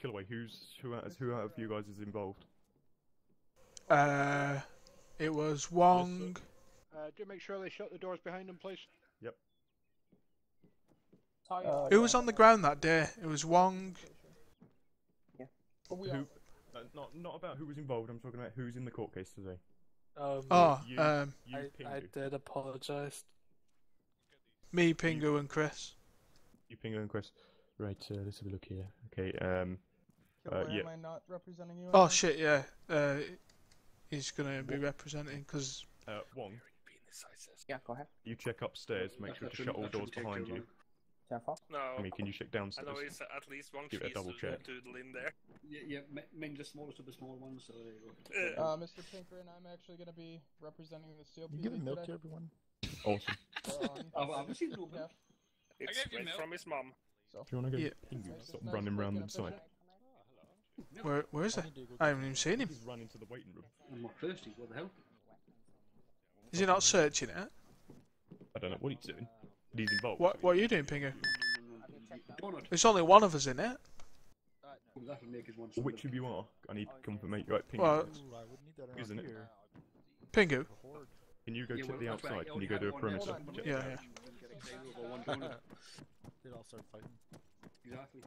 Killaway, who out of you guys is involved? It was Wong. Do make sure they shut the doors behind them, please. Yep. Who was on the ground that day? It was Wong. Yeah. Who? Not about who was involved. I'm talking about who's in the court case today. I did apologise. Me, Pingu, and Chris. You, Pingu, and Chris. Right, let's have a look here. Okay, So why yeah. am I not representing you? Oh anymore? shit, yeah. He's gonna be representing because. Wong. Yeah, go ahead. You check upstairs, make sure to shut all doors behind you. No. I mean, can you check downstairs? I know it's at least one Give it a cheese double check. doodle in there. Yeah, Ming the smallest of the small ones, so there you go. Mr. Pinker and I'm actually going to be representing the CLPD You giving milk today. to everyone? Awesome. I've received no milk. It's straight from his mom. So. Do you want to go Yeah. Pingu? Stop running around inside. Where is it? I haven't even seen him. He's run into the waiting room. I'm not thirsty, what the hell? Is he not searching it? I don't know what he's doing. But he's involved. What are you doing, Pingu? Donut. There's only one of us in it. That'll make it one. Which of you are? I need confirmation. Right, Pingu. Well, Isn't it? Pingu. Can you go Yeah, to well, the that's right, outside? you Can you only go had to a one perimeter? there. Check Yeah, that yeah. They'd all start fighting. Exactly.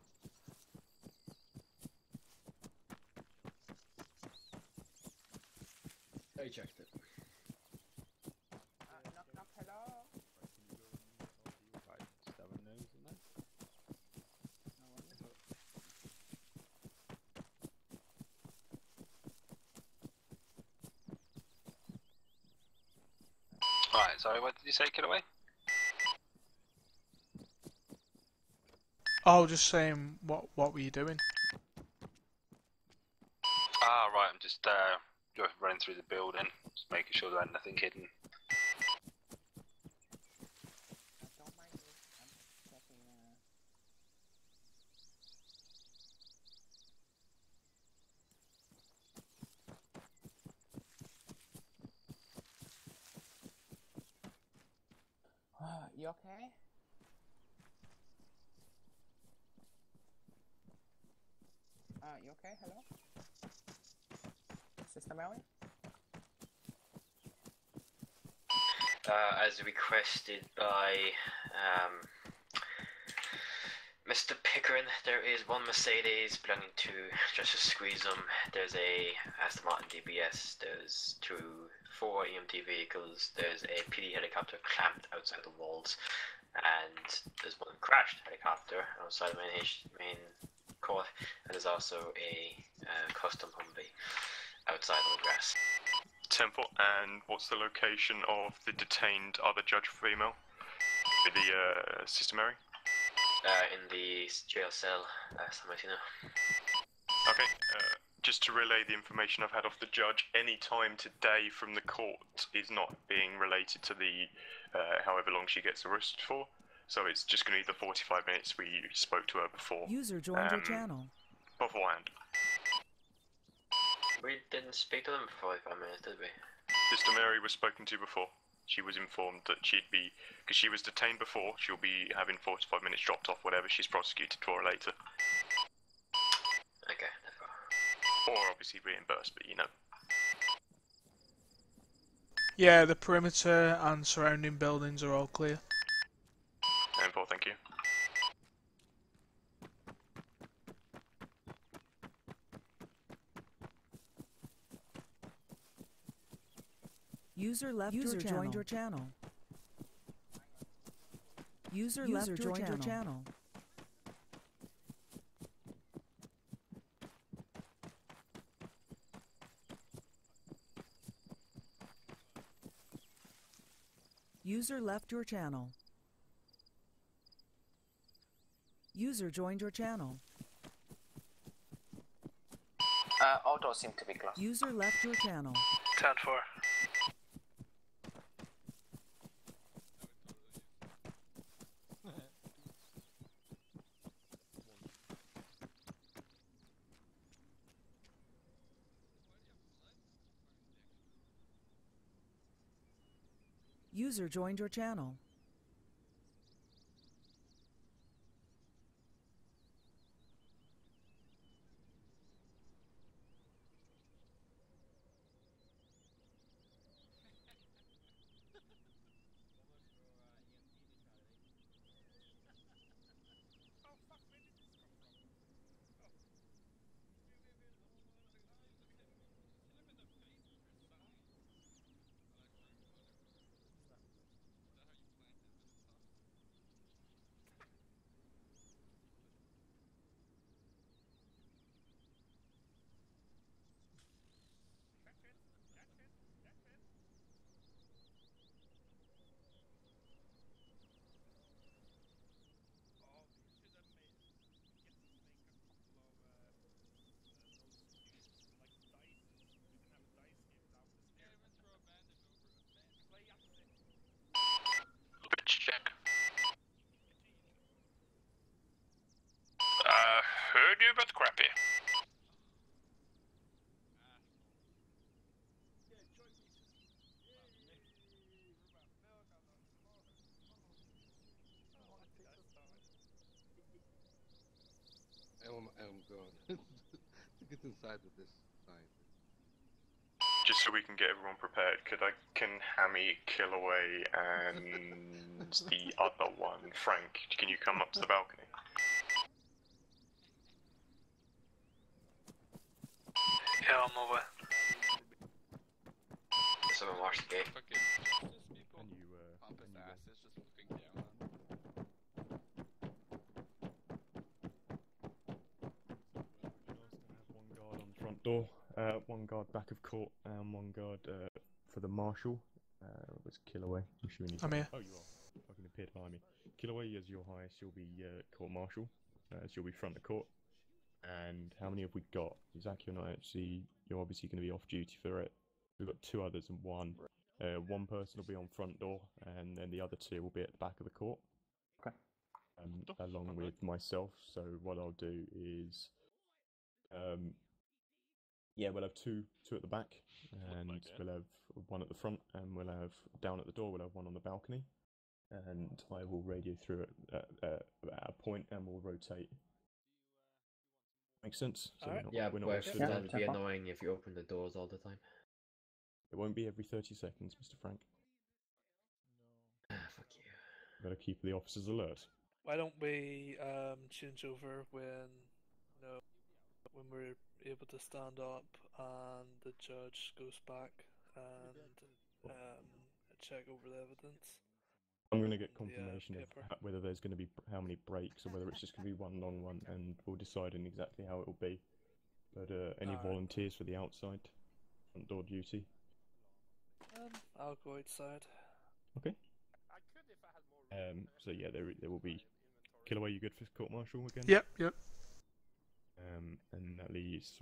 I checked it. Knock, knock, hello. Alright, sorry, what did you say, Getaway? Oh, just saying, what were you doing? Ah, right, I'm just running through the building, just making sure there ain't nothing hidden. Don't mind me. I'm checking. You okay? You okay? Hello? Sister Mary? As requested by Mr. Pickering, there is one Mercedes belonging to Justice Squeezum. There's a Aston Martin DBS. There's 4 EMT vehicles. There's a PD helicopter clamped outside the walls, and there's one crashed helicopter outside the main court. And there's also a custom Humvee outside on the grass. 10-4, and what's the location of the detained other judge female? With the Sister Mary? In the jail cell, San Martino. Okay, just to relay the information I've had off the judge, any time today from the court is not being related to the however long she gets arrested for. So it's just going to be the 45 minutes we spoke to her before. User joined your channel. Beforehand. We didn't speak to them for 45 minutes, did we? Sister Mary was spoken to before. She was informed that she'd be, because she was detained before, she'll be having 45 minutes dropped off whatever she's prosecuted for later. Okay, or obviously reimbursed, but you know. Yeah, the perimeter and surrounding buildings are all clear. 10-4, thank you. User left your channel. Joined your channel. User left joined your channel. User left your channel. User joined your channel. All doors seem to be closed. User left your channel. 10-4. User joined your channel. but crappy. I'm going to get inside of this scientist. Just so we can get everyone prepared, can Hammy, Killaway, and the other one, Frank, can you come up to the balcony? Yeah, I'm over. Someone watch the gate. One guard on the front door, one guard back of court, and one guard for the marshal. Was Killaway. I'm sure I'm here. Oh, you are. Fucking appeared behind me. Killaway, as your highest, you'll be court marshal. So you'll be front of court. And how many have we got? Zaki and I actually, you're obviously going to be off duty for it. We've got two others and one. One person will be on front door, and then the other two will be at the back of the court. Okay. Along with myself. So what I'll do is, yeah, we'll have two at the back, and we'll have one at the front, and we'll have down at the door. We'll have one on the balcony, and I will radio through it at a point, and we'll rotate. Makes sense. So we're not That'd be annoying if you open the doors all the time. It won't be every 30 seconds, Mr. Frank. No. Fuck you. Gotta keep the officers alert. Why don't we change over when we're able to stand up and the judge goes back and check over the evidence? I'm going to get confirmation of whether there's going to be how many breaks or whether it's just going to be one long one, and we'll decide on exactly how it will be. But any volunteers for the outside front door duty? I'll go outside. Okay. So yeah, there will be. Killaway, you good for court martial again? Yep. And that leaves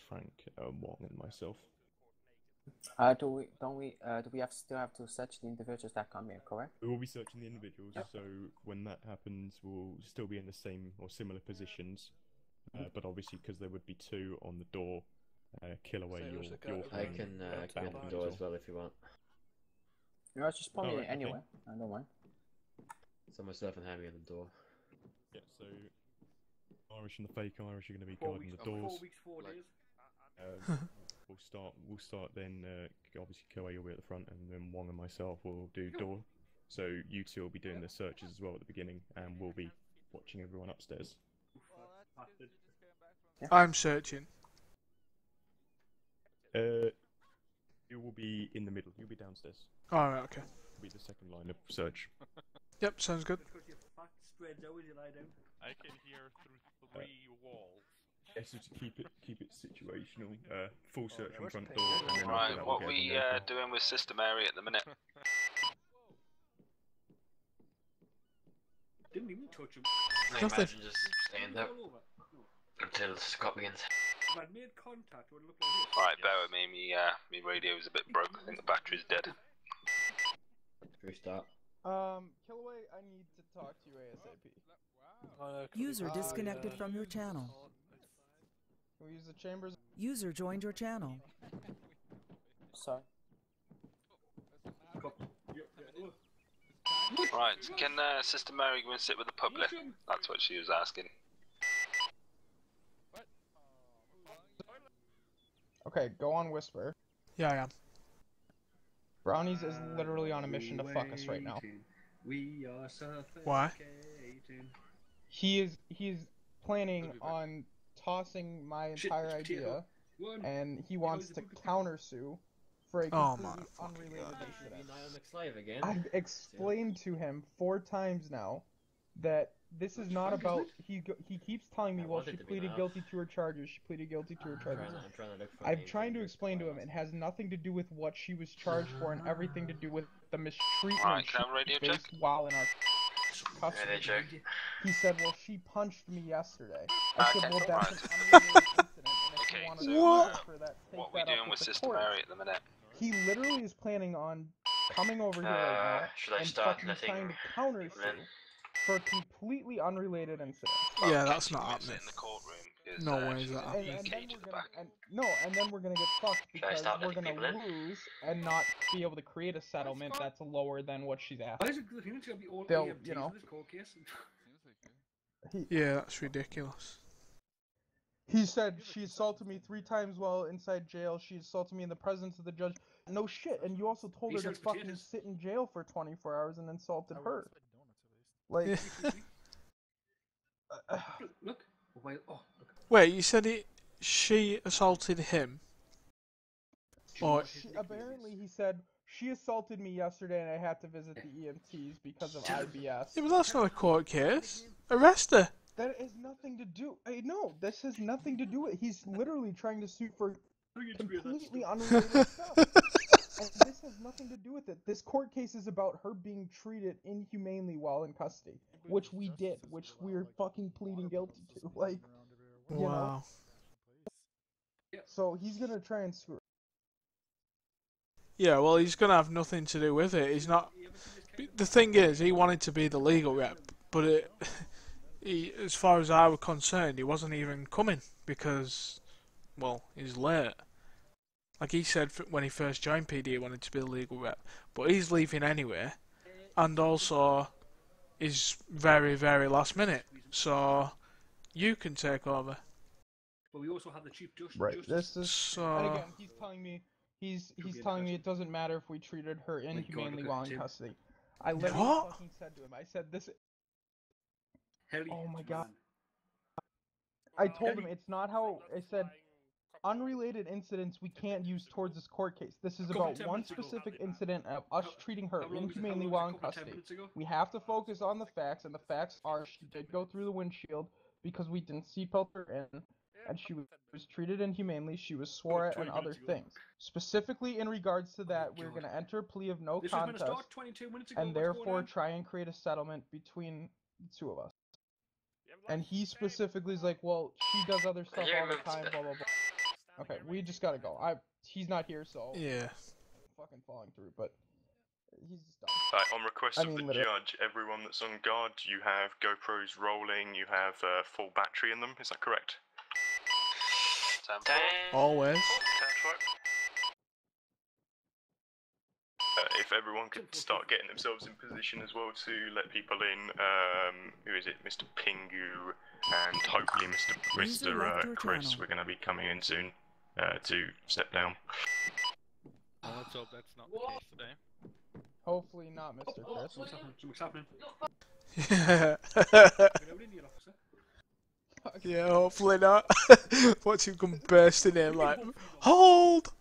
Frank, Wong, and myself. Do we still have to search the individuals that come in, correct? We will be searching the individuals, so when that happens, we'll still be in the same or similar positions. But obviously, because there would be two on the door, Killaway, I can open the door as well if you want. No, just put me in anyway. I don't mind. So myself and Hammy on the door. Yeah, so Irish and the fake Irish are going to be guarding the doors. 4 weeks, 4 days. We'll start then. Obviously, Killaway, you'll be at the front, and then Wong and myself will do door. So you two will be doing the searches as well at the beginning, and we'll be watching everyone upstairs. I'm searching. You will be in the middle. You'll be downstairs. Alright, okay. You'll be the second line of search. Yep, sounds good. I can hear through 3 walls. Yes, so to keep it situational. Full search on front door. And then right, what we doing with Sister Mary at the minute? Didn't even touch him. I imagine just staying there until Scott begins. If I'd made contact, it would look like this. Right, bear with me. Me radio's a bit broke. I think the battery's dead. Restart. Killaway, I need to talk to you ASAP. User disconnected from your channel. Can we use the chambers? User joined your channel. Sorry. Right, can Sister Mary go and sit with the public? That's what she was asking. Okay, go on Whisper. Yeah, I am. Brownies is literally on a mission to fuck us right now. We are suffocating. Why? He is planning on tossing my entire idea, and he wants to countersue for a completely unrelated incident. I've explained to him 4 times now that this is not about. He keeps telling me, well, she pleaded guilty to her charges. She pleaded guilty to her charges. I'm trying to explain to him it has nothing to do with what she was charged for, and everything to do with the mistreatment she faced while in our custody. He said, well, she punched me yesterday. I said, well, that's an unrelated incident. Okay, so what we doing with Sister Mary at the minute? He literally is planning on coming over here right now and fucking trying to countersue for a completely unrelated incident. Yeah, that's not Sit happening. in the courtroom No way is that and happening. then we're gonna get fucked because start we're letting gonna people in? lose and not be able to create a settlement that's lower than what she's Why asking. is it going to be all They'll, EMTs you know. in this court case? Yeah, that's ridiculous. He said she assaulted me 3 times while inside jail. She assaulted me in the presence of the judge. No shit, and you also told her to fucking sit in jail for 24 hours and insulted her. Like, look. Wait, oh, look. Wait, you said she assaulted him? Or apparently he said, she assaulted me yesterday and I had to visit the EMTs because of IBS. Yeah, but that's not a court case. Arrest her. That has nothing to do. I know this has nothing to do with. He's literally trying to sue for completely unrelated stuff, and this has nothing to do with it. This court case is about her being treated inhumanely while in custody, which we did, which we're fucking pleading guilty to. Like, you know. So he's gonna try and sue her. Yeah, well, he's gonna have nothing to do with it. He's not. The thing is, he wanted to be the legal rep, but as far as I was concerned, he wasn't even coming because, well, he's late. Like he said when he first joined PD, he wanted to be the legal rep, but he's leaving anyway, and also is very, very last minute. So you can take over. But we also have the Chief Justice. Right. This is. So. And again, he's telling me. He's telling me it doesn't matter if we treated her inhumanely while in custody. I literally fucking said to him, I said this. Oh my god. I told him it's not how I said. Unrelated incidents we can't use towards this court case. This is about one specific incident of us treating her inhumanely while in custody. We have to focus on the facts, and the facts are she did go through the windshield because we didn't seatbelt her in, and she was treated inhumanely. She was swore at and other things. Specifically in regards to that, we're going to enter a plea of no contest, and therefore try and create a settlement between the two of us. And he specifically is like, well, she does other stuff all the time, blah, blah, blah. Okay, we just gotta go. He's not here, so yeah, fucking falling through. But he's just done. Right, on request of the judge, everyone that's on guard, you have GoPros rolling. You have full battery in them. Is that correct? Always. If everyone could start getting themselves in position as well to let people in, who is it? Mr. Pingu and hopefully Mr. Chris. We're going to be coming in soon to step down. Let's hope that's not the case today. Hopefully not, Mr. Chris. Something's happening. Yeah, hopefully not. Watch him come bursting in like, hold!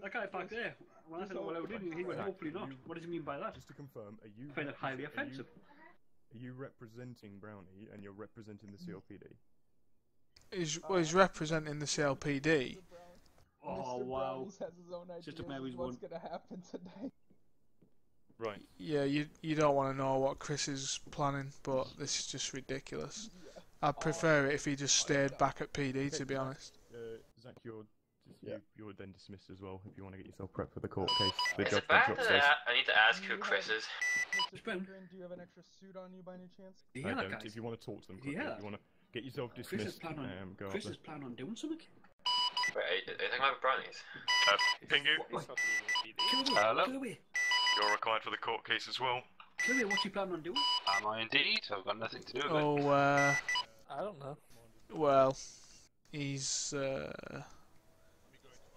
That guy back there, when I said all out, he went, hopefully not. What does he mean by that? Just to confirm, are you... I find it highly offensive. Are you representing Brownie and you're representing the CLPD? He's representing the CLPD. Oh, Mr. wow. Brownies has his own ideas of Mary's what's gonna happen today. Right. Yeah, you don't want to know what Chris is planning, but this is just ridiculous. I'd prefer it if he just stayed back at PD, to be honest. Zach, you're then dismissed as well if you want to get yourself prepped for the court case. Is it bad that I need to ask who Chris is? Mr. Pickering, do you have an extra suit on you by any chance? I don't. If you want to talk to them quickly, if you want to get yourself dismissed, go Chris up is planning on doing something. Wait, are you talking about brownies? Pingu. Hello? You're required for the court case as well. Chloe, what's he planning on doing? Am I indeed? I've got nothing to do with it. Oh, I don't know. Well, he's,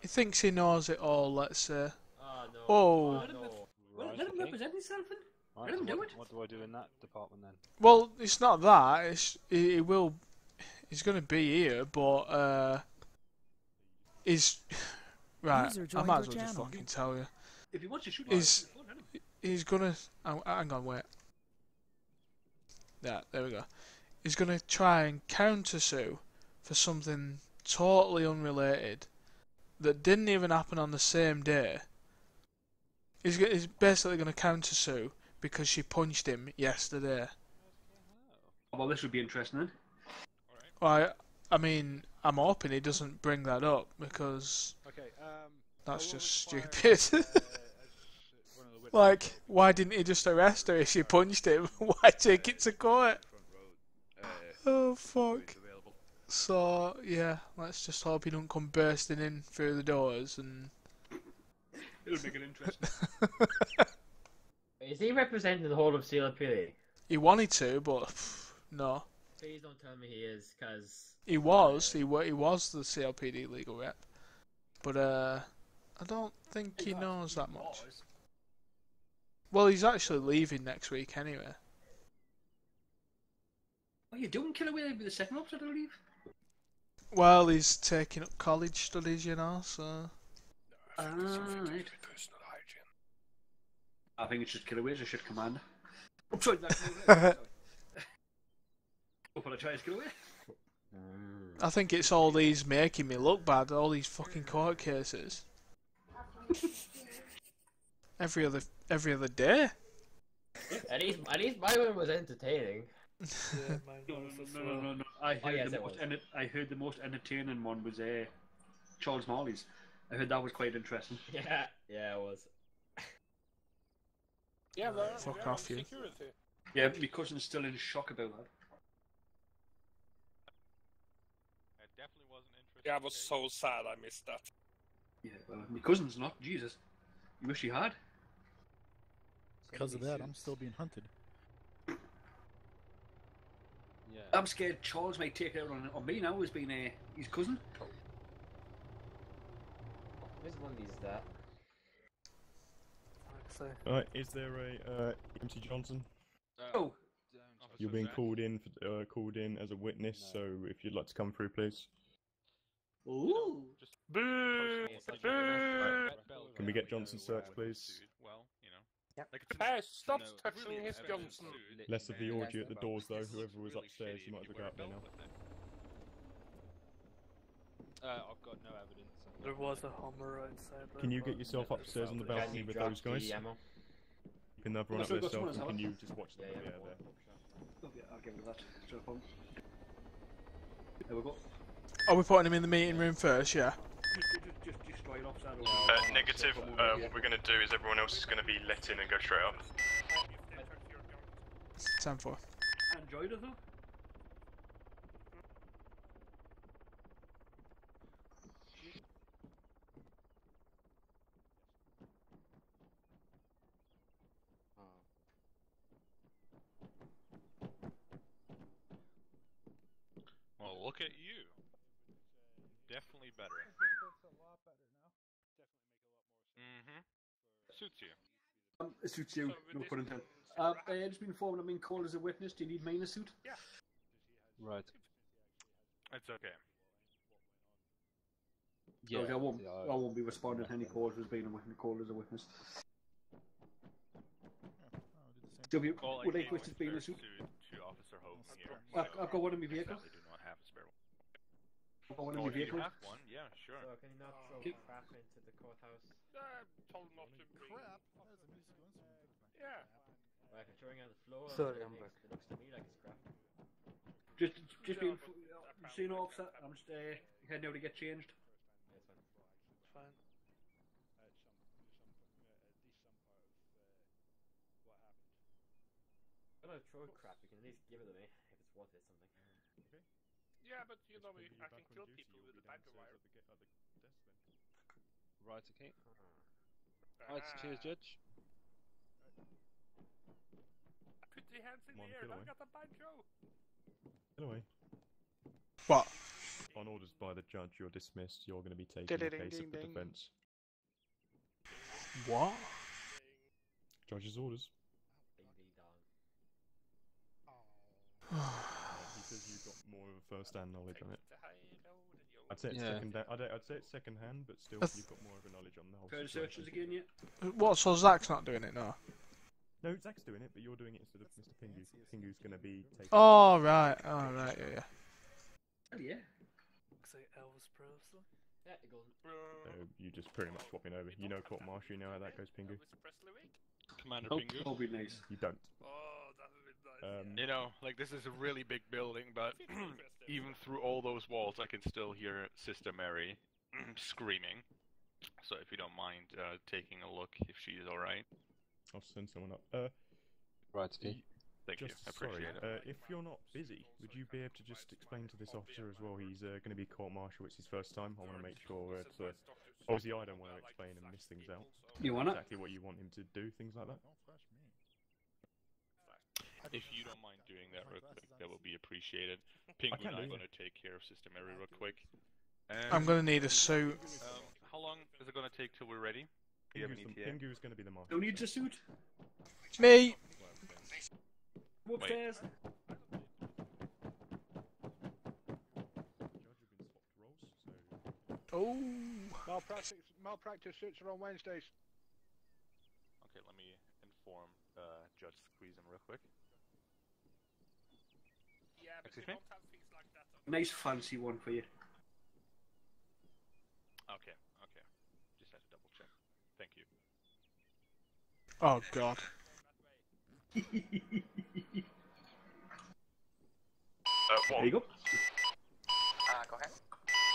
he thinks he knows it all, let's say. Oh. Let him represent himself then. Let him do it. What do I do in that department then? Well, it's not that. He's going to be here, but he's right. I might as well just fucking tell you. If he wants to shoot, he's gonna. Hang on, wait. Yeah, there we go. He's gonna try and counter-sue for something totally unrelated that didn't even happen on the same day. He's basically gonna counter-sue because she punched him yesterday. Well, this would be interesting then. I mean, I'm hoping he doesn't bring that up because that's just stupid. Like, why didn't he just arrest her if she punched him? Why take it to court? Oh fuck. So yeah, let's just hope he don't come bursting in through the doors and. It'll make it interesting. Is he representing the whole of CLPD? He wanted to, but no. Please don't tell me he is, cause He was the CLPD legal rep, but I don't think he knows that much. Well, he's actually leaving next week anyway. What are you doing, Killaway, with the second officer to leave? Well, he's taking up college studies, you know, so. Right. I think it's just Killaway's a shit commander. I'm sorry, that. Apologise, Killaway. I think it's all these making me look bad, all these fucking court cases. every other day. At least my one was entertaining. No. I heard the most entertaining one was Charles Marley's. I heard that was quite interesting. Yeah, it was. Yeah, fuck off you. Yeah, my cousin's still in shock about that. Definitely wasn't interested. Yeah, I was so sad I missed that. Yeah, well, my cousin's not. Jesus. You wish he had. Because of that, I'm still being hunted. Yeah. I'm scared Charles might take it out on me now as being his cousin. Which one is that? Alright, is there a MC Johnson? Oh. You're being called in as a witness, so if you'd like to come through, please. Ooh. Boo! Can we get Johnson searched, please? Well, you know. Hey, stop touching his Johnson. Less of the orgy at the doors, though. Whoever was upstairs, you might as well go out there now. I've got no evidence. There was a Hummer outside. Can you get yourself upstairs on the balcony with those guys? You can have one up there yourself, and can you just watch them from the air there? Okay, I'll give it that. No problem. There we go. Are we putting him in the meeting room first? Yeah. Just straight upside Negative. What we're going to do is everyone else is going to be let in and go straight up. 10-4. Enjoyed it though. Well, look at you. Definitely better. Mm-hmm. Suits you. It suits you, no pun intended. I just been informed I'm being called as a witness. Do you need me in a suit? Yeah. Right. It's okay. Yeah. Okay, I won't be responding to any calls as being called as a witness. W, would I wish to be in a suit? To Officer Hope here. I've got one in my vehicle. Sadly do not have a spare one. I've got one in my vehicle. You have one? Yeah, sure. So can you not throw crap into the courthouse? Told not to bring. Crap? That was a musical instrument. Yeah. Well, if it's throwing on the floor, Sorry, I'm back. it looks to me like it's crap. Just being, so you know, officer, I'm just heading out to get changed. Yeah, it's fine. It's fine. I'm gonna throw crap, you can at least give it to me if it's worth it something. Okay. Yeah, but you know, I can kill people with a badger wire. Right, okay. Right, cheers, Judge. Put the hands in the air, I've got a banjo! Anyway. What? On orders by the judge, you're dismissed. You're going to be taking the case of the defence. What? Judge's orders. He says you've got more of a first-hand knowledge on it. I'd say it's I'd say it's second-hand, but still, you've got more of a knowledge on the whole Fair situation. searches again yet? What? So Zach's not doing it now? No, Zach's doing it, but you're doing it instead of Mr. Pingu. Pingu's going to be taking. Oh right, yeah. Hell yeah. Looks like Elvis Presley. Yeah, you're golden. So you just pretty much swapping over. You know court martial, you know how that goes, Pingu. Commander Pingu. That'll be nice. You don't. Oh, that would be nice. You know, like this is a really big building, but even through all those walls, I can still hear Sister Mary screaming. So if you don't mind taking a look, if she is all right. I'll send someone up. Right, okay. Thank you. I appreciate sorry, it. if you're not busy, would you be able to just explain to this officer as well? He's going to be court-martial. It's his first time. I want to make sure that obviously I don't want to explain and miss things out. You want it? Exactly what you want him to do, things like that. If you don't mind doing that real quick, that would be appreciated. Penguin, I'm going to take care of Sister Mary real quick. I'm going to need a suit. How long is it going to take till we're ready? Do you have an ETA? Pingu's going to be the marshal. Who needs a suit? Me! Upstairs. Oh. Malpractice suits are on Wednesdays. Okay, let me inform Judge Squeeze him real quick. Yeah, but Excuse they me? don't have things like that. Nice fancy one for you. Okay, okay. Just had to double check. Thank you. Oh god. What? There you go. Go ahead.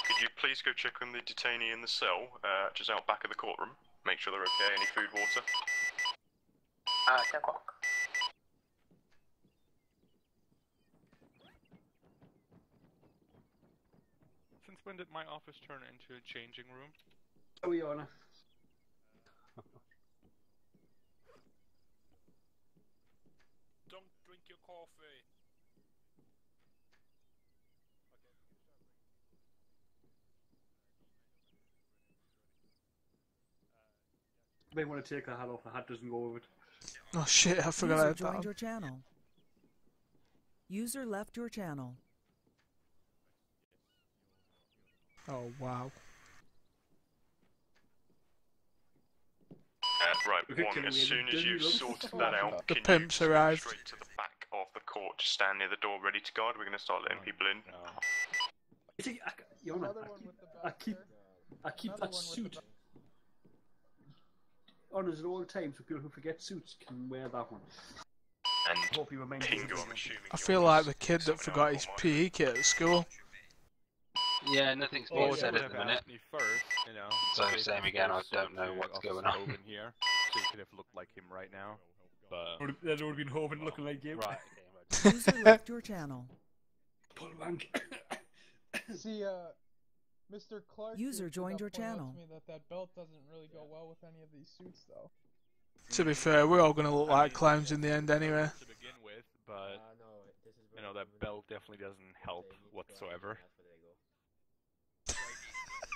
Could you please go check on the detainee in the cell, just out back of the courtroom? Make sure they're okay. Any food, water? 10 o'clock. Since when did my office turn into a changing room? Oh, Your Honor. Don't drink your coffee. You may want to take the hat off. The hat doesn't go with it. Oh shit, I forgot I User had that joined on. your channel. User left your channel. Oh wow. Right, one, as soon as you've sorted that out, The can you pimps go arrived. straight to the back of the court, just stand near the door ready to guard? We're going to start letting people in. You see, Your Honor, I keep that suit on us at all times, so people who forget suits can wear that one. And hope you remain Pingu, I'm assuming I feel like the kid that forgot his PE kit at school. Yeah, nothing's being said at the minute. Me first, you know. So same again, I don't know what's going on. Over here, so you could have looked like him right now. But That would have been Hoven looking like you. right. User left your channel. Pull rank. See, Mr. Clark. User here joined your pointed out channel. to me that belt doesn't really go well with any of these suits, though. To be fair, we're all going to look like clowns in the end anyway. To begin with, but you know that belt definitely doesn't help whatsoever.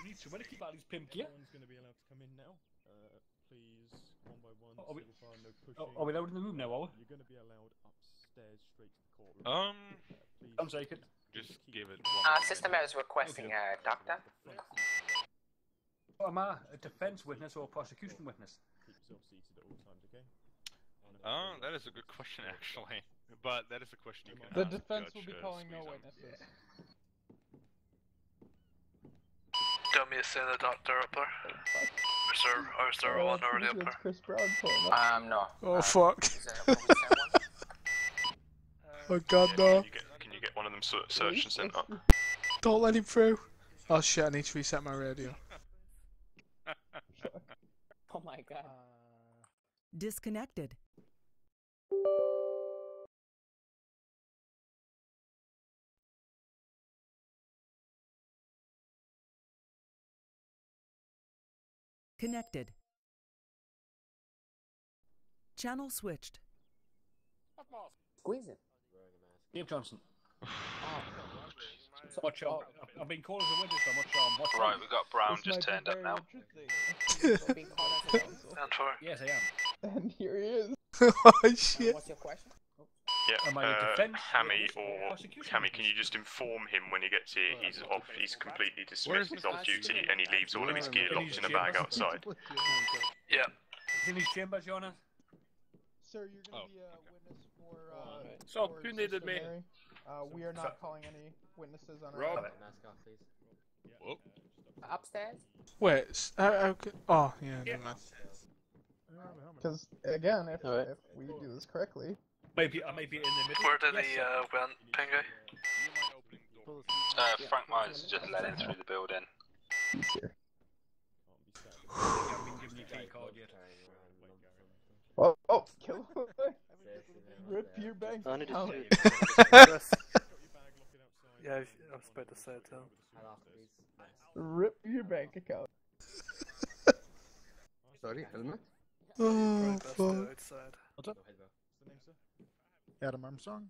We need somebody to keep out these pimp gear. Everyone's going to be allowed to come in now. Please, one by one, Are we- so far, no pushing. Are we allowed in the room now, are we? You're going to be allowed upstairs straight to the courtroom. Please. I'm taken. Just give it one. Sister Mary is requesting a doctor. Am I a defense witness or a prosecution witness? Keep yourself seated at all times, okay? Oh, that is a good question, actually. But that is a question you can The ask defense Judge, will be calling no Squeeze witnesses. Got me a saying the doctor up there. Or is there one already up there? Chris Brown pulling up. No. Oh fuck. Oh god Yeah, no. can you get one of them searched and sent up? Don't let him through. Oh shit, I need to reset my radio. Oh my god. Disconnected. Connected. Channel switched. Squeeze it. Dave Johnson. Watch out. I've been called as a witness, I'm not sure. Watch Right, out. we've got Brown just turned up now. Stand for it. Yes, I am. And here he is. Oh shit. What's your question? Yeah, Am I a defense Hammy witness or or prosecution Hammy, can you witness? just inform him when he gets here? He's off. He's completely Where's dismissed. He's Mr. off duty, and he leaves all of his gear In locked his in a bag chambers? outside. Yeah. He's in his chambers, Your Honor. Sir, you're going to be a witness for. So, for who needed Sister me? Mary. We are not calling any witnesses on our Rob. end. Mask off, please. Whoop. Upstairs? Wait. Oh yeah, never mind. Because, again, if we do this correctly. Maybe I may be in the middle. Where did Yes, he sir. went, Pingu? Frank Myers just let in through the building. He's here. I haven't been given your key card yet. Oh, kill him. Rip your bank I need to account. Yeah, I was about to say it too. Rip your bank account. Sorry, helmet? Oh, Best fuck. outside. What's up? Adam Armstrong.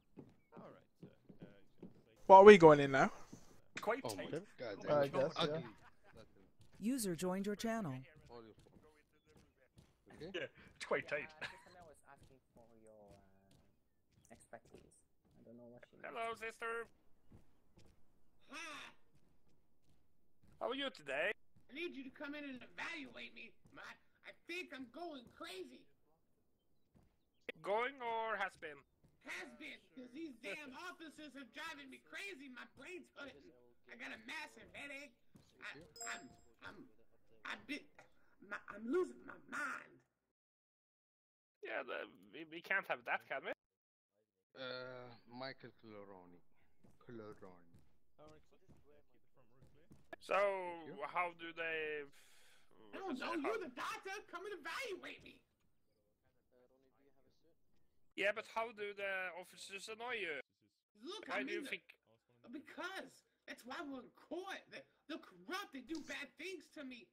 What are we going in now? Quite Oh tight. my god. I guess, yeah. User joined your channel. Okay. Yeah, it's quite tight. Sister was asking for your expertise. I don't know what she. Hello, sister. How are you today? I need you to come in and evaluate me. I think I'm going crazy. Going or has been? Has been, because these damn officers are driving me crazy. My brain's hurting. I got a massive headache. I'm losing my mind. Yeah, we can't have that, can we? Michael Coloroni. So, how do they... I don't know, you're the doctor. Come and evaluate me. Yeah, but how do the officers annoy you? Look, Why do you think... Because that's why we're in court. They're corrupt. They do bad things to me.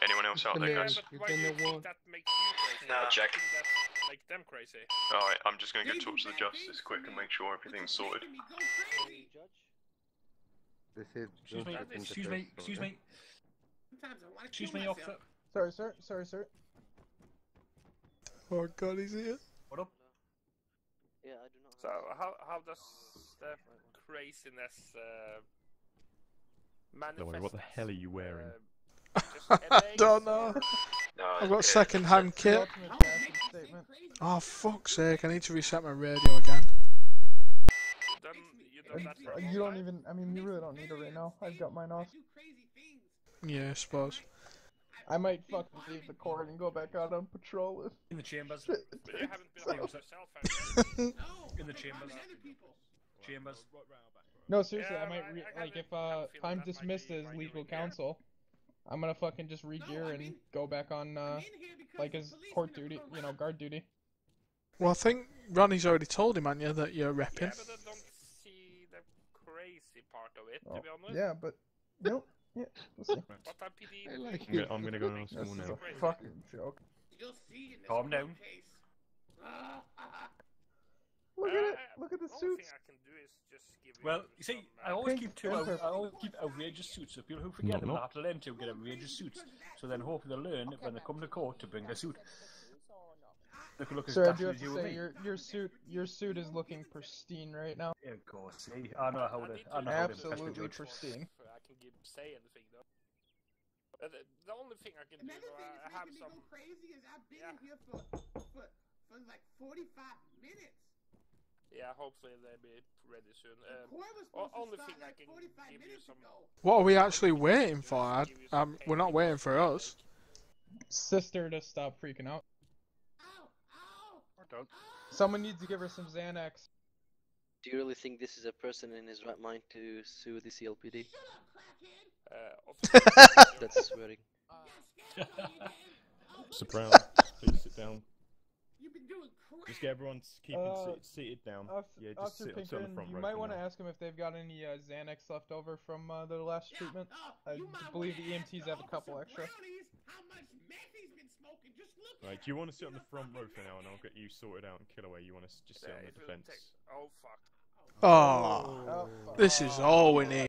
Anyone else out there, guys? But why do you think that makes you crazy? No. Check. That make them crazy? Alright, I'm just gonna go talk to the justice quick and make sure everything's sorted. They said Excuse me, don't get excuse into me, press, excuse okay? me. Sometimes I want to Excuse kill me, myself. officer. Sorry, sir. Oh god, he's here. What up? Yeah, I do not. So, how does the craziness manifest? Don't worry, what the hell are you wearing? I don't know. No, I've got it's second-hand kit. Ultimate fashion statement. Oh, fuck's sake, I need to reset my radio again. You don't even. I mean, you really don't need it right now. I've got mine off. Yeah, I suppose. I might fucking leave the court and go back out on patrol. In the chambers. But you haven't been out yourself, have you? In the chambers. Chambers. No, seriously, Yeah, I might I if have a feeling I'm that might dismissed be as why you're legal in here. counsel, I'm gonna fucking just re-gear and go back on like as court duty, guard duty. Well, I think Ronnie's already told him, Anya, that you're repping. Yeah, but I don't see the crazy part of it, to be honest. Yeah, but nope. Yeah, we'll see. What type PD? I like I'm it. gonna go and ask This someone is now. a fucking joke. You'll see in this Calm down. case. Look at it. Look at the only suits. thing I can do is just give Well, you you see, some, I always Pink keep and purple. I always keep outrageous suits. So people who forget them Nope. have to learn to get outrageous suits. So then hopefully they'll learn when they come to court to bring their suit. They could look as Sir, I dashing do have as to you and say me. your suit is looking pristine right now. Yeah, of course. See, I know how to. I know how to impress the Absolutely judge. pristine. I can say anything though. The only thing I can do, Another thing I that's have making some. me go crazy is I've been in here for like 45 minutes. Yeah, hopefully they'll be ready soon. Court was supposed to Only start thing I like can 45 give you minutes some. ago. What are we actually waiting for? We're not waiting for us. Sister to stop freaking out. Or don't. Someone needs to give her some Xanax. Do you really think this is a person in his right mind to sue the CLPD? That's swearing. Mr. Brown, please sit down. You've been doing crap. Just get everyone keeping seated down. Yeah, just Officer sit on the Pinkerton, front you row might for want to now. ask them if they've got any Xanax left over from their last treatment. I believe the EMTs have a couple extra. How much meth he's been smoking? Just look Right, do you want to sit on the front row for now, and I'll get you sorted out and kill away? You want to just sit on the defense? Oh fuck. Oh, this is all we need.